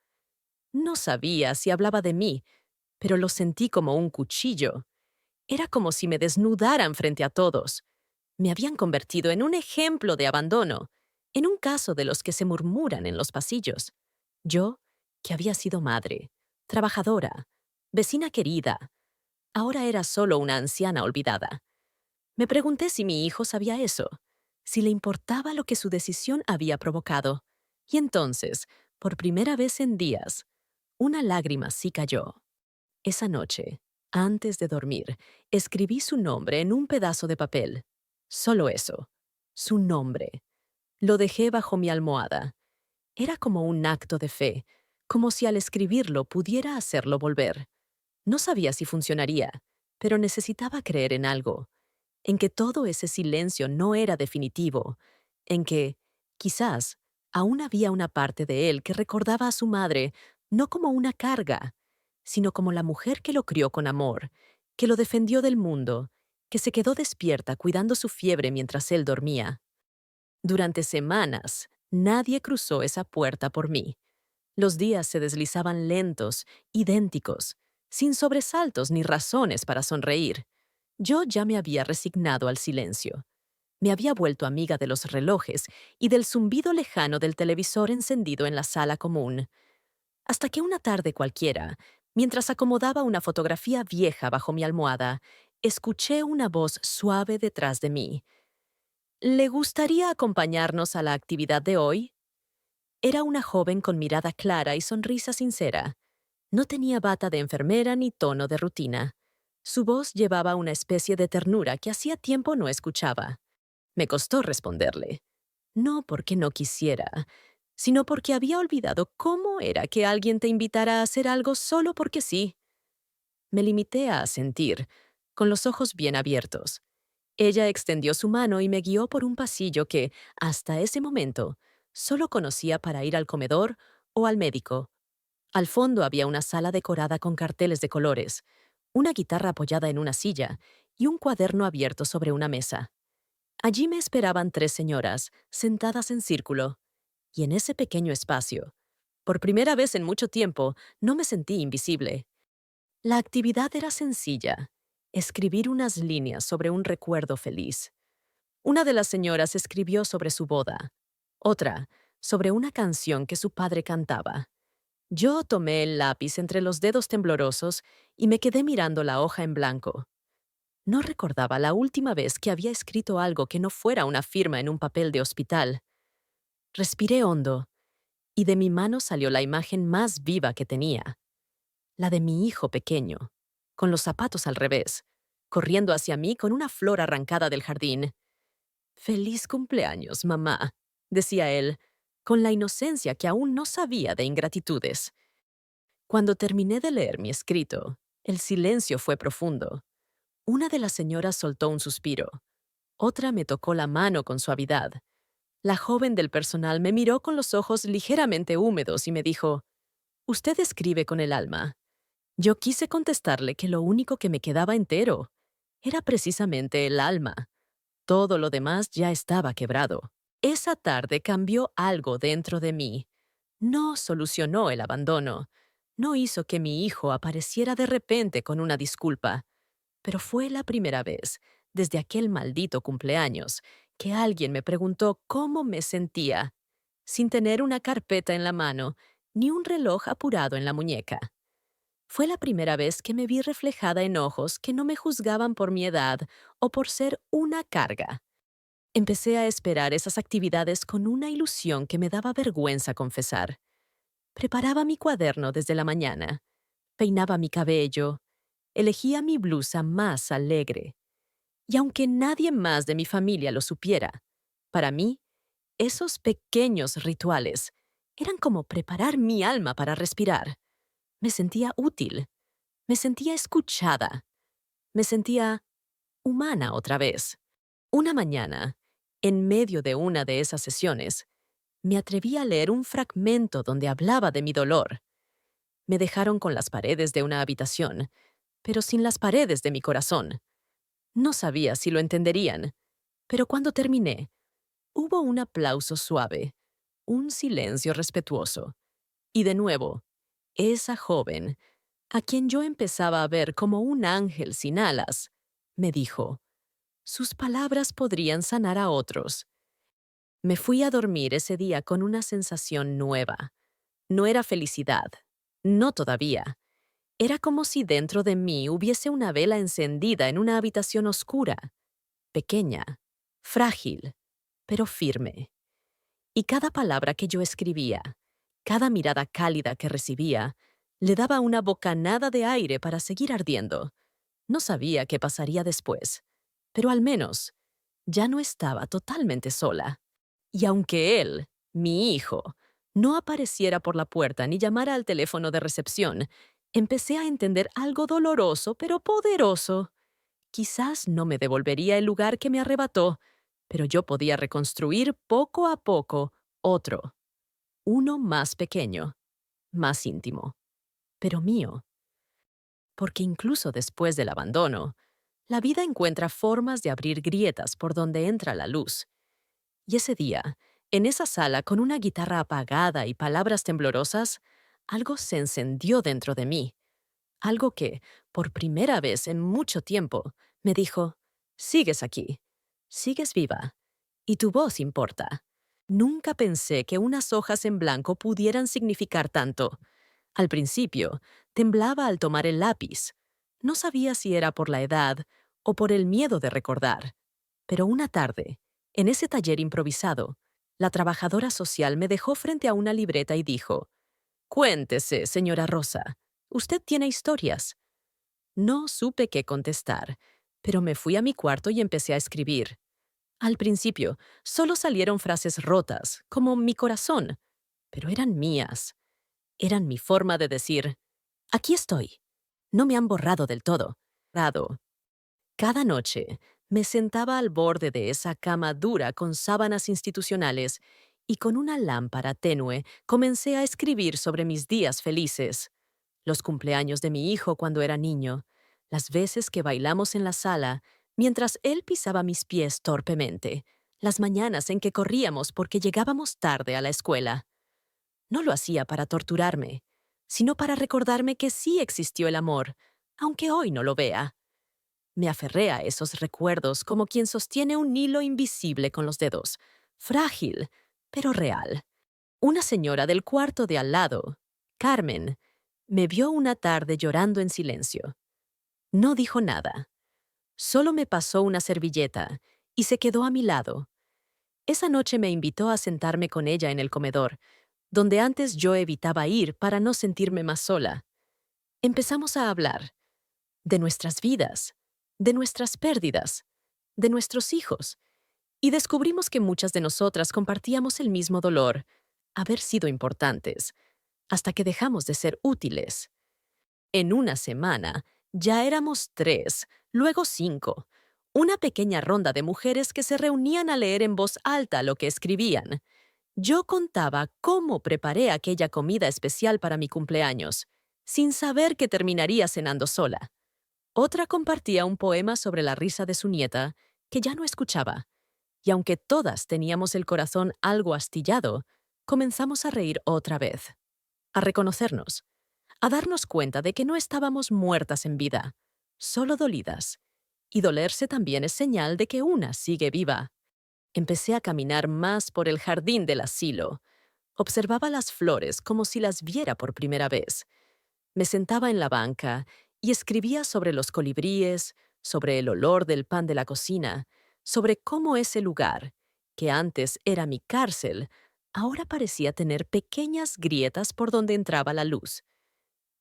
Speaker 1: No sabía si hablaba de mí, pero lo sentí como un cuchillo. Era como si me desnudaran frente a todos. Me habían convertido en un ejemplo de abandono, en un caso de los que se murmuran en los pasillos. Yo, que había sido madre, trabajadora, vecina querida, ahora era solo una anciana olvidada. Me pregunté si mi hijo sabía eso, si le importaba lo que su decisión había provocado. Y entonces, por primera vez en días, una lágrima sí cayó. Esa noche, antes de dormir, escribí su nombre en un pedazo de papel. Solo eso, su nombre. Lo dejé bajo mi almohada. Era como un acto de fe, como si al escribirlo pudiera hacerlo volver. No sabía si funcionaría, pero necesitaba creer en algo, en que todo ese silencio no era definitivo, en que, quizás, aún había una parte de él que recordaba a su madre no como una carga, sino como la mujer que lo crió con amor, que lo defendió del mundo, que se quedó despierta cuidando su fiebre mientras él dormía. Durante semanas, nadie cruzó esa puerta por mí. Los días se deslizaban lentos, idénticos, sin sobresaltos ni razones para sonreír. Yo ya me había resignado al silencio. Me había vuelto amiga de los relojes y del zumbido lejano del televisor encendido en la sala común. Hasta que una tarde cualquiera, mientras acomodaba una fotografía vieja bajo mi almohada, escuché una voz suave detrás de mí. ¿Le gustaría acompañarnos a la actividad de hoy? Era una joven con mirada clara y sonrisa sincera. No tenía bata de enfermera ni tono de rutina. Su voz llevaba una especie de ternura que hacía tiempo no escuchaba. Me costó responderle. No porque no quisiera, sino porque había olvidado cómo era que alguien te invitara a hacer algo solo porque sí. Me limité a asentir, con los ojos bien abiertos. Ella extendió su mano y me guió por un pasillo que, hasta ese momento, solo conocía para ir al comedor o al médico. Al fondo había una sala decorada con carteles de colores, una guitarra apoyada en una silla y un cuaderno abierto sobre una mesa. Allí me esperaban 3 señoras, sentadas en círculo, y en ese pequeño espacio, por primera vez en mucho tiempo, no me sentí invisible. La actividad era sencilla, escribir unas líneas sobre un recuerdo feliz. Una de las señoras escribió sobre su boda, otra sobre una canción que su padre cantaba. Yo tomé el lápiz entre los dedos temblorosos y me quedé mirando la hoja en blanco. No recordaba la última vez que había escrito algo que no fuera una firma en un papel de hospital. Respiré hondo, y de mi mano salió la imagen más viva que tenía, la de mi hijo pequeño, con los zapatos al revés, corriendo hacia mí con una flor arrancada del jardín. «Feliz cumpleaños, mamá», decía él, con la inocencia que aún no sabía de ingratitudes. Cuando terminé de leer mi escrito, el silencio fue profundo. Una de las señoras soltó un suspiro. Otra me tocó la mano con suavidad. La joven del personal me miró con los ojos ligeramente húmedos y me dijo, «Usted escribe con el alma». Yo quise contestarle que lo único que me quedaba entero era precisamente el alma. Todo lo demás ya estaba quebrado. Esa tarde cambió algo dentro de mí. No solucionó el abandono. No hizo que mi hijo apareciera de repente con una disculpa. Pero fue la primera vez, desde aquel maldito cumpleaños, que alguien me preguntó cómo me sentía, sin tener una carpeta en la mano ni un reloj apurado en la muñeca. Fue la primera vez que me vi reflejada en ojos que no me juzgaban por mi edad o por ser una carga. Empecé a esperar esas actividades con una ilusión que me daba vergüenza confesar. Preparaba mi cuaderno desde la mañana, peinaba mi cabello, elegía mi blusa más alegre. Y aunque nadie más de mi familia lo supiera, para mí, esos pequeños rituales eran como preparar mi alma para respirar. Me sentía útil, me sentía escuchada, me sentía humana otra vez. Una mañana, en medio de una de esas sesiones, me atreví a leer un fragmento donde hablaba de mi dolor. Me dejaron con las paredes de una habitación, pero sin las paredes de mi corazón. No sabía si lo entenderían, pero cuando terminé, hubo un aplauso suave, un silencio respetuoso. Y de nuevo, esa joven, a quien yo empezaba a ver como un ángel sin alas, me dijo. Sus palabras podrían sanar a otros. Me fui a dormir ese día con una sensación nueva. No era felicidad. No todavía. Era como si dentro de mí hubiese una vela encendida en una habitación oscura, pequeña, frágil, pero firme. Y cada palabra que yo escribía, cada mirada cálida que recibía, le daba una bocanada de aire para seguir ardiendo. No sabía qué pasaría después, pero al menos ya no estaba totalmente sola. Y aunque él, mi hijo, no apareciera por la puerta ni llamara al teléfono de recepción, empecé a entender algo doloroso pero poderoso. Quizás no me devolvería el lugar que me arrebató, pero yo podía reconstruir poco a poco otro, uno más pequeño, más íntimo, pero mío. Porque incluso después del abandono, la vida encuentra formas de abrir grietas por donde entra la luz. Y ese día, en esa sala con una guitarra apagada y palabras temblorosas, algo se encendió dentro de mí. Algo que, por primera vez en mucho tiempo, me dijo, sigues aquí, sigues viva, y tu voz importa. Nunca pensé que unas hojas en blanco pudieran significar tanto. Al principio, temblaba al tomar el lápiz. No sabía si era por la edad o por el miedo de recordar. Pero una tarde, en ese taller improvisado, la trabajadora social me dejó frente a una libreta y dijo, «Cuéntese, señora Rosa. Usted tiene historias». No supe qué contestar, pero me fui a mi cuarto y empecé a escribir. Al principio, solo salieron frases rotas, como mi corazón, pero eran mías. Eran mi forma de decir, aquí estoy. No me han borrado del todo. Rado. Cada noche me sentaba al borde de esa cama dura con sábanas institucionales y con una lámpara tenue comencé a escribir sobre mis días felices, los cumpleaños de mi hijo cuando era niño, las veces que bailamos en la sala mientras él pisaba mis pies torpemente, las mañanas en que corríamos porque llegábamos tarde a la escuela. No lo hacía para torturarme, sino para recordarme que sí existió el amor, aunque hoy no lo vea. Me aferré a esos recuerdos como quien sostiene un hilo invisible con los dedos, frágil, pero real. Una señora del cuarto de al lado, Carmen, me vio una tarde llorando en silencio. No dijo nada. Solo me pasó una servilleta y se quedó a mi lado. Esa noche me invitó a sentarme con ella en el comedor, donde antes yo evitaba ir para no sentirme más sola. Empezamos a hablar de nuestras vidas, de nuestras pérdidas, de nuestros hijos, y descubrimos que muchas de nosotras compartíamos el mismo dolor, haber sido importantes, hasta que dejamos de ser útiles. En una semana, ya éramos 3, luego 5, una pequeña ronda de mujeres que se reunían a leer en voz alta lo que escribían. Yo contaba cómo preparé aquella comida especial para mi cumpleaños, sin saber que terminaría cenando sola. Otra compartía un poema sobre la risa de su nieta, que ya no escuchaba, y aunque todas teníamos el corazón algo astillado, comenzamos a reír otra vez, a reconocernos, a darnos cuenta de que no estábamos muertas en vida, solo dolidas, y dolerse también es señal de que una sigue viva. Empecé a caminar más por el jardín del asilo. Observaba las flores como si las viera por primera vez. Me sentaba en la banca y escribía sobre los colibríes, sobre el olor del pan de la cocina, sobre cómo ese lugar, que antes era mi cárcel, ahora parecía tener pequeñas grietas por donde entraba la luz.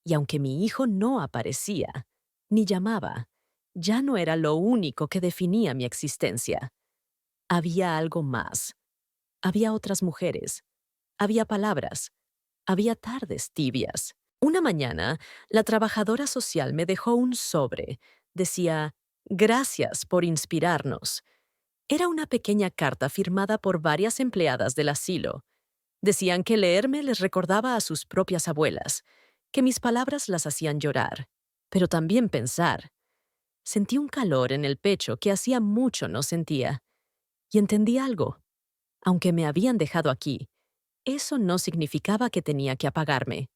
Speaker 1: Y aunque mi hijo no aparecía, ni llamaba, ya no era lo único que definía mi existencia. Había algo más. Había otras mujeres. Había palabras. Había tardes tibias. Una mañana, la trabajadora social me dejó un sobre. Decía, «Gracias por inspirarnos». Era una pequeña carta firmada por varias empleadas del asilo. Decían que leerme les recordaba a sus propias abuelas, que mis palabras las hacían llorar, pero también pensar. Sentí un calor en el pecho que hacía mucho no sentía. Y entendí algo. Aunque me habían dejado aquí, eso no significaba que tenía que apagarme.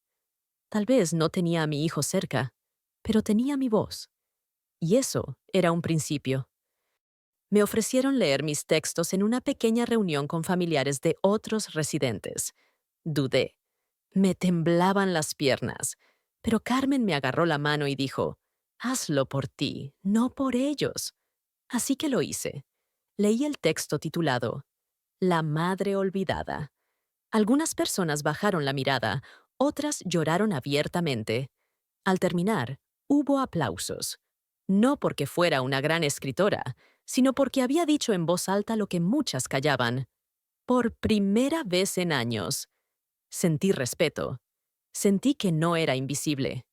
Speaker 1: Tal vez no tenía a mi hijo cerca, pero tenía mi voz. Y eso era un principio. Me ofrecieron leer mis textos en una pequeña reunión con familiares de otros residentes. Dudé. Me temblaban las piernas. Pero Carmen me agarró la mano y dijo, hazlo por ti, no por ellos. Así que lo hice. Leí el texto titulado La Madre Olvidada. Algunas personas bajaron la mirada, otras lloraron abiertamente. Al terminar, hubo aplausos. No porque fuera una gran escritora, sino porque había dicho en voz alta lo que muchas callaban. Por primera vez en años. Sentí respeto. Sentí que no era invisible.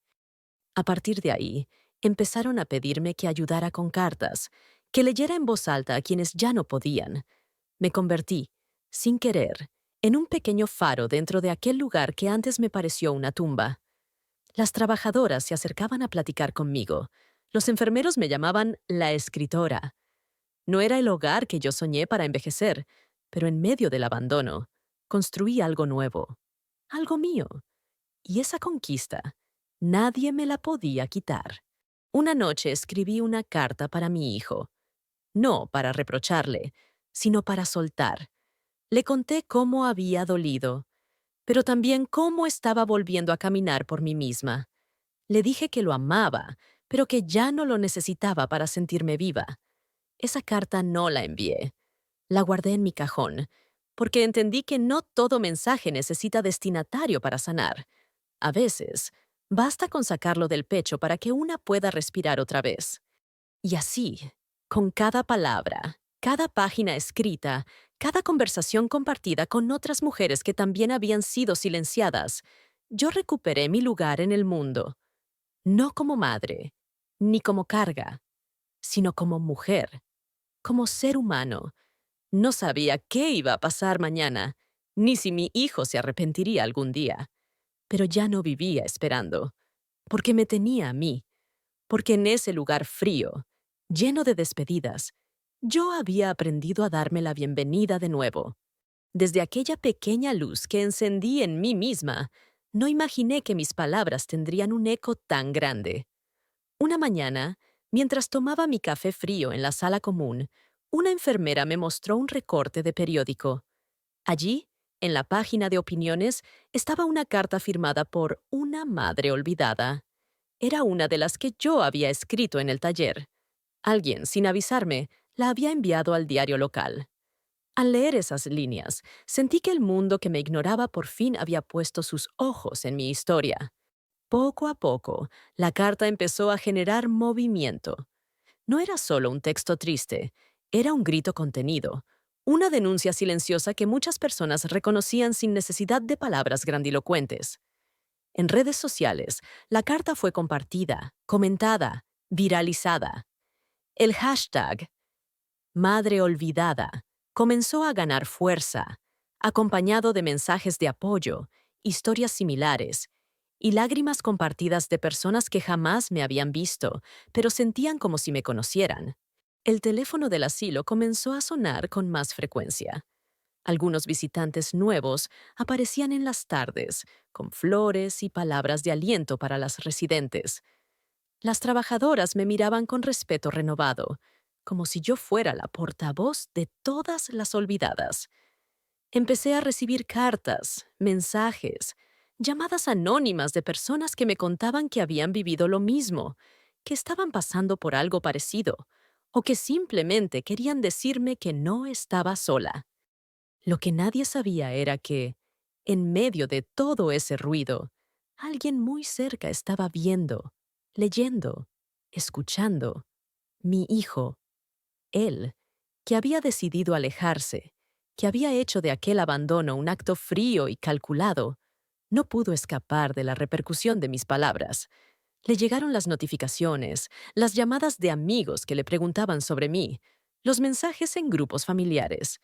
Speaker 1: A partir de ahí, empezaron a pedirme que ayudara con cartas, que leyera en voz alta a quienes ya no podían. Me convertí, sin querer, en un pequeño faro dentro de aquel lugar que antes me pareció una tumba. Las trabajadoras se acercaban a platicar conmigo. Los enfermeros me llamaban la escritora. No era el hogar que yo soñé para envejecer, pero en medio del abandono, construí algo nuevo, algo mío. Y esa conquista, nadie me la podía quitar. Una noche escribí una carta para mi hijo, no para reprocharle, sino para soltar. Le conté cómo había dolido, pero también cómo estaba volviendo a caminar por mí misma. Le dije que lo amaba, pero que ya no lo necesitaba para sentirme viva. Esa carta no la envié. La guardé en mi cajón, porque entendí que no todo mensaje necesita destinatario para sanar. A veces, basta con sacarlo del pecho para que una pueda respirar otra vez. Y así, con cada palabra, cada página escrita, cada conversación compartida con otras mujeres que también habían sido silenciadas, yo recuperé mi lugar en el mundo, no como madre, ni como carga, sino como mujer, como ser humano. No sabía qué iba a pasar mañana, ni si mi hijo se arrepentiría algún día, pero ya no vivía esperando, porque me tenía a mí, porque en ese lugar frío, lleno de despedidas, yo había aprendido a darme la bienvenida de nuevo. Desde aquella pequeña luz que encendí en mí misma, no imaginé que mis palabras tendrían un eco tan grande. Una mañana, mientras tomaba mi café frío en la sala común, una enfermera me mostró un recorte de periódico. Allí, en la página de opiniones, estaba una carta firmada por una madre olvidada. Era una de las que yo había escrito en el taller. Alguien, sin avisarme, la había enviado al diario local. Al leer esas líneas, sentí que el mundo que me ignoraba por fin había puesto sus ojos en mi historia. Poco a poco, la carta empezó a generar movimiento. No era solo un texto triste, era un grito contenido, una denuncia silenciosa que muchas personas reconocían sin necesidad de palabras grandilocuentes. En redes sociales, la carta fue compartida, comentada, viralizada. El hashtag Madre Olvidada comenzó a ganar fuerza, acompañado de mensajes de apoyo, historias similares y lágrimas compartidas de personas que jamás me habían visto, pero sentían como si me conocieran. El teléfono del asilo comenzó a sonar con más frecuencia. Algunos visitantes nuevos aparecían en las tardes, con flores y palabras de aliento para las residentes. Las trabajadoras me miraban con respeto renovado, como si yo fuera la portavoz de todas las olvidadas. Empecé a recibir cartas, mensajes, llamadas anónimas de personas que me contaban que habían vivido lo mismo, que estaban pasando por algo parecido, o que simplemente querían decirme que no estaba sola. Lo que nadie sabía era que, en medio de todo ese ruido, alguien muy cerca estaba viendo, leyendo, escuchando. Mi hijo, él, que había decidido alejarse, que había hecho de aquel abandono un acto frío y calculado, no pudo escapar de la repercusión de mis palabras. Le llegaron las notificaciones, las llamadas de amigos que le preguntaban sobre mí, los mensajes en grupos familiares.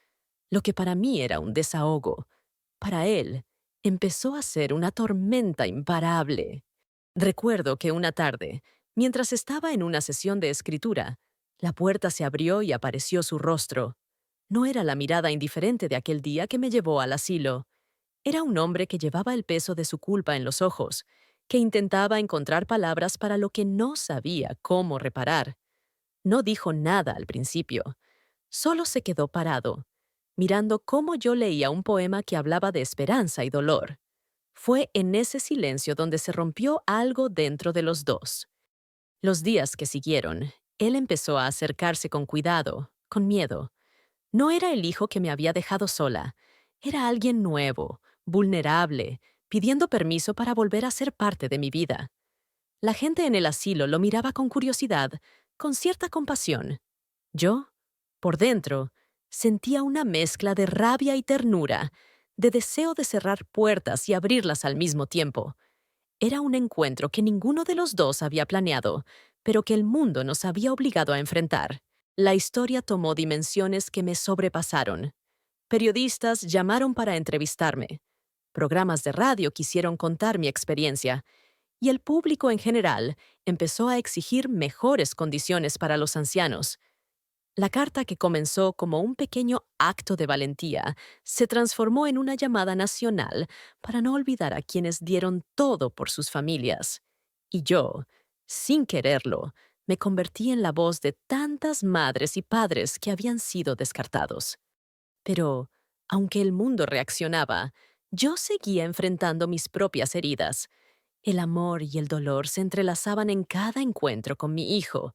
Speaker 1: Lo que para mí era un desahogo, para él empezó a ser una tormenta imparable. Recuerdo que una tarde, mientras estaba en una sesión de escritura, la puerta se abrió y apareció su rostro. No era la mirada indiferente de aquel día que me llevó al asilo. Era un hombre que llevaba el peso de su culpa en los ojos, que intentaba encontrar palabras para lo que no sabía cómo reparar. No dijo nada al principio, solo se quedó parado, mirando cómo yo leía un poema que hablaba de esperanza y dolor. Fue en ese silencio donde se rompió algo dentro de los dos. Los días que siguieron, él empezó a acercarse con cuidado, con miedo. No era el hijo que me había dejado sola, era alguien nuevo, vulnerable, pidiendo permiso para volver a ser parte de mi vida. La gente en el asilo lo miraba con curiosidad, con cierta compasión. Yo, por dentro, sentía una mezcla de rabia y ternura, de deseo de cerrar puertas y abrirlas al mismo tiempo. Era un encuentro que ninguno de los dos había planeado, pero que el mundo nos había obligado a enfrentar. La historia tomó dimensiones que me sobrepasaron. Periodistas llamaron para entrevistarme. Programas de radio quisieron contar mi experiencia. Y el público en general empezó a exigir mejores condiciones para los ancianos. La carta, que comenzó como un pequeño acto de valentía, se transformó en una llamada nacional para no olvidar a quienes dieron todo por sus familias. Y yo, sin quererlo, me convertí en la voz de tantas madres y padres que habían sido descartados. Pero, aunque el mundo reaccionaba, yo seguía enfrentando mis propias heridas. El amor y el dolor se entrelazaban en cada encuentro con mi hijo.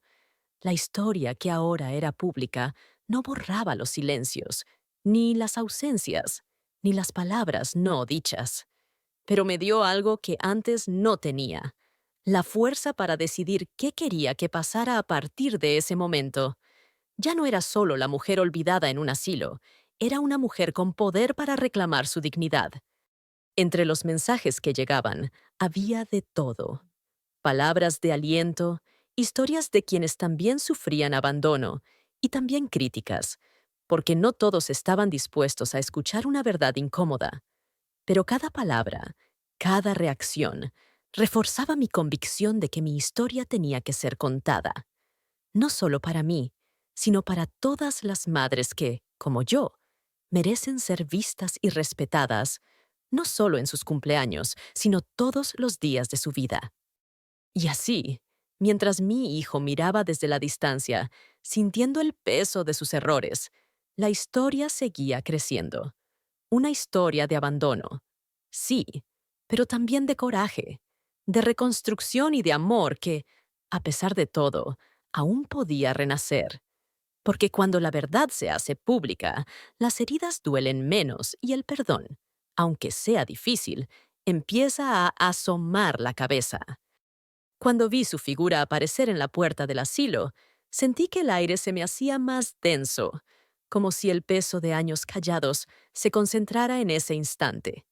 Speaker 1: La historia, que ahora era pública, no borraba los silencios, ni las ausencias, ni las palabras no dichas. Pero me dio algo que antes no tenía: la fuerza para decidir qué quería que pasara a partir de ese momento. Ya no era solo la mujer olvidada en un asilo, era una mujer con poder para reclamar su dignidad. Entre los mensajes que llegaban, había de todo: palabras de aliento, historias de quienes también sufrían abandono, y también críticas, porque no todos estaban dispuestos a escuchar una verdad incómoda. Pero cada palabra, cada reacción, reforzaba mi convicción de que mi historia tenía que ser contada, no solo para mí, sino para todas las madres que, como yo, merecen ser vistas y respetadas, no solo en sus cumpleaños, sino todos los días de su vida. Y así, mientras mi hijo miraba desde la distancia, sintiendo el peso de sus errores, la historia seguía creciendo. Una historia de abandono, sí, pero también de coraje, de reconstrucción y de amor que, a pesar de todo, aún podía renacer. Porque cuando la verdad se hace pública, las heridas duelen menos y el perdón, aunque sea difícil, empieza a asomar la cabeza. Cuando vi su figura aparecer en la puerta del asilo, sentí que el aire se me hacía más denso, como si el peso de años callados se concentrara en ese instante.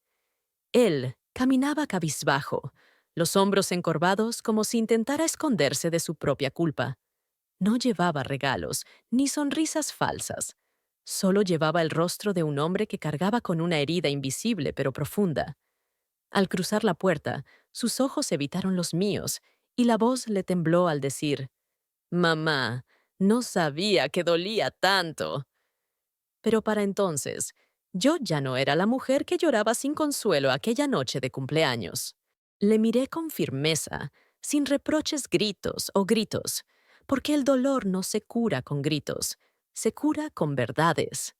Speaker 1: Él caminaba cabizbajo, los hombros encorvados, como si intentara esconderse de su propia culpa. No llevaba regalos ni sonrisas falsas. Solo llevaba el rostro de un hombre que cargaba con una herida invisible pero profunda. Al cruzar la puerta, sus ojos evitaron los míos y la voz le tembló al decir: «Mamá, no sabía que dolía tanto». Pero para entonces, yo ya no era la mujer que lloraba sin consuelo aquella noche de cumpleaños. Le miré con firmeza, sin reproches gritos, porque el dolor no se cura con gritos, se cura con verdades.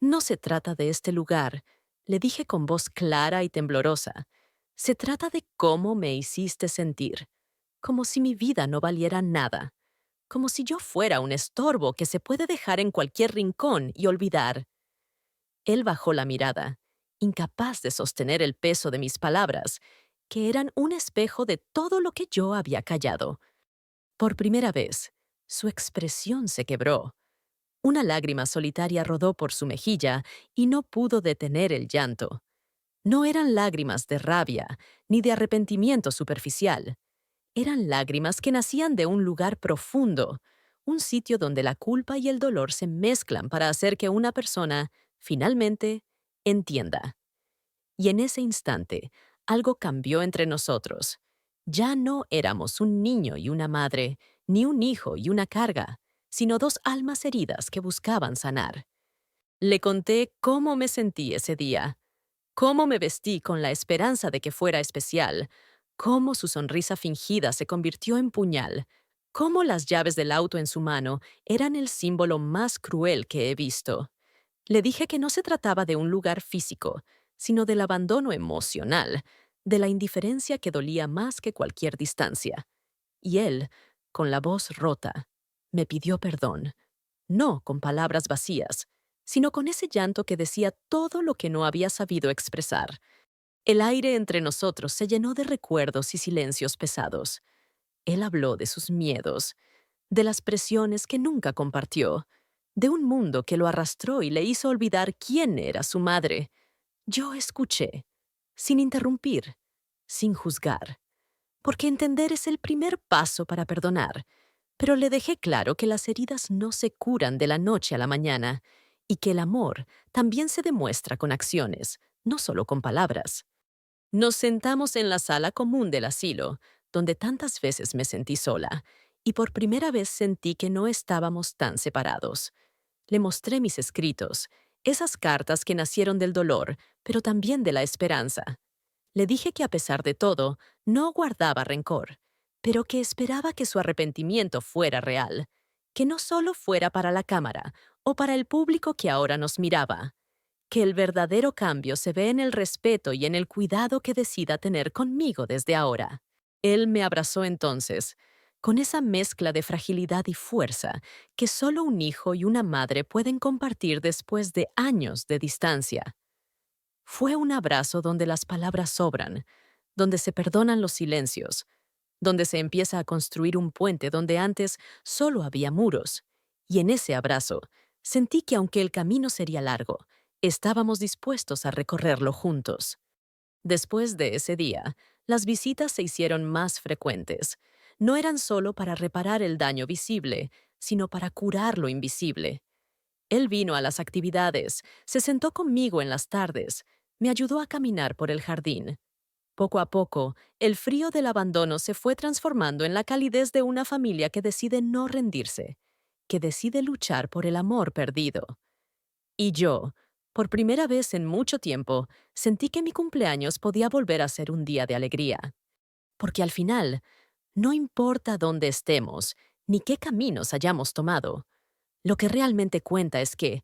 Speaker 1: «No se trata de este lugar», le dije con voz clara y temblorosa. «Se trata de cómo me hiciste sentir, como si mi vida no valiera nada, como si yo fuera un estorbo que se puede dejar en cualquier rincón y olvidar». Él bajó la mirada, incapaz de sostener el peso de mis palabras, que eran un espejo de todo lo que yo había callado. Por primera vez, su expresión se quebró. Una lágrima solitaria rodó por su mejilla y no pudo detener el llanto. No eran lágrimas de rabia ni de arrepentimiento superficial. Eran lágrimas que nacían de un lugar profundo, un sitio donde la culpa y el dolor se mezclan para hacer que una persona, finalmente, entienda. Y en ese instante, algo cambió entre nosotros. Ya no éramos un niño y una madre, ni un hijo y una carga, sino dos almas heridas que buscaban sanar. Le conté cómo me sentí ese día, cómo me vestí con la esperanza de que fuera especial, cómo su sonrisa fingida se convirtió en puñal, cómo las llaves del auto en su mano eran el símbolo más cruel que he visto. Le dije que no se trataba de un lugar físico, sino del abandono emocional, de la indiferencia que dolía más que cualquier distancia. Y él, con la voz rota, me pidió perdón, no con palabras vacías, sino con ese llanto que decía todo lo que no había sabido expresar. El aire entre nosotros se llenó de recuerdos y silencios pesados. Él habló de sus miedos, de las presiones que nunca compartió, de un mundo que lo arrastró y le hizo olvidar quién era su madre. Yo escuché, sin interrumpir, sin juzgar, porque entender es el primer paso para perdonar, pero le dejé claro que las heridas no se curan de la noche a la mañana y que el amor también se demuestra con acciones, no solo con palabras. Nos sentamos en la sala común del asilo, donde tantas veces me sentí sola, y por primera vez sentí que no estábamos tan separados. Le mostré mis escritos, esas cartas que nacieron del dolor, pero también de la esperanza. Le dije que a pesar de todo, no guardaba rencor, pero que esperaba que su arrepentimiento fuera real, que no solo fuera para la cámara o para el público que ahora nos miraba, que el verdadero cambio se ve en el respeto y en el cuidado que decida tener conmigo desde ahora. Él me abrazó entonces, con esa mezcla de fragilidad y fuerza que solo un hijo y una madre pueden compartir después de años de distancia. Fue un abrazo donde las palabras sobran, donde se perdonan los silencios, donde se empieza a construir un puente donde antes solo había muros. Y en ese abrazo sentí que aunque el camino sería largo, estábamos dispuestos a recorrerlo juntos. Después de ese día, las visitas se hicieron más frecuentes. No eran solo para reparar el daño visible, sino para curar lo invisible. Él vino a las actividades, se sentó conmigo en las tardes, me ayudó a caminar por el jardín. Poco a poco, el frío del abandono se fue transformando en la calidez de una familia que decide no rendirse, que decide luchar por el amor perdido. Y yo, por primera vez en mucho tiempo, sentí que mi cumpleaños podía volver a ser un día de alegría. Porque al final, no importa dónde estemos, ni qué caminos hayamos tomado, lo que realmente cuenta es que,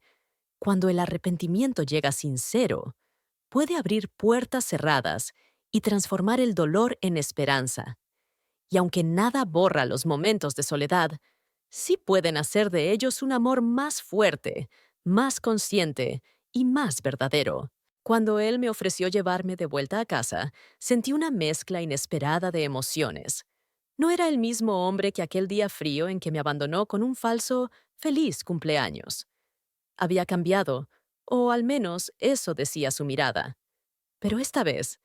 Speaker 1: cuando el arrepentimiento llega sincero, puede abrir puertas cerradas y transformar el dolor en esperanza. Y aunque nada borra los momentos de soledad, sí pueden hacer de ellos un amor más fuerte, más consciente y más verdadero. Cuando él me ofreció llevarme de vuelta a casa, sentí una mezcla inesperada de emociones. No era el mismo hombre que aquel día frío en que me abandonó con un falso feliz cumpleaños. Había cambiado, o al menos eso decía su mirada. Pero esta vez,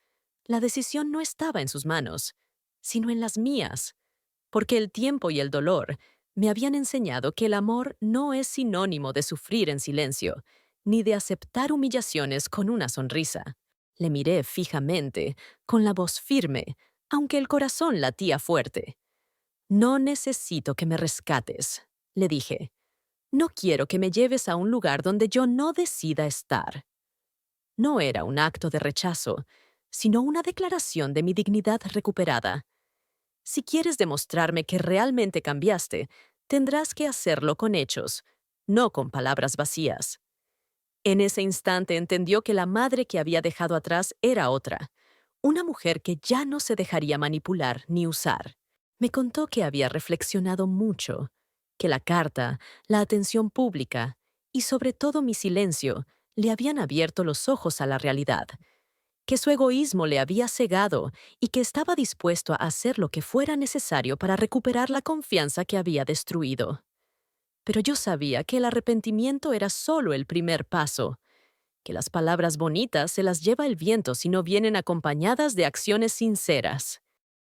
Speaker 1: la decisión no estaba en sus manos, sino en las mías, porque el tiempo y el dolor me habían enseñado que el amor no es sinónimo de sufrir en silencio, ni de aceptar humillaciones con una sonrisa. Le miré fijamente, con la voz firme, aunque el corazón latía fuerte. No necesito que me rescates, le dije. No quiero que me lleves a un lugar donde yo no decida estar. No era un acto de rechazo, sino una declaración de mi dignidad recuperada. Si quieres demostrarme que realmente cambiaste, tendrás que hacerlo con hechos, no con palabras vacías. En ese instante entendió que la madre que había dejado atrás era otra, una mujer que ya no se dejaría manipular ni usar. Me contó que había reflexionado mucho, que la carta, la atención pública y sobre todo mi silencio le habían abierto los ojos a la realidad, que su egoísmo le había cegado y que estaba dispuesto a hacer lo que fuera necesario para recuperar la confianza que había destruido. Pero yo sabía que el arrepentimiento era solo el primer paso, que las palabras bonitas se las lleva el viento si no vienen acompañadas de acciones sinceras.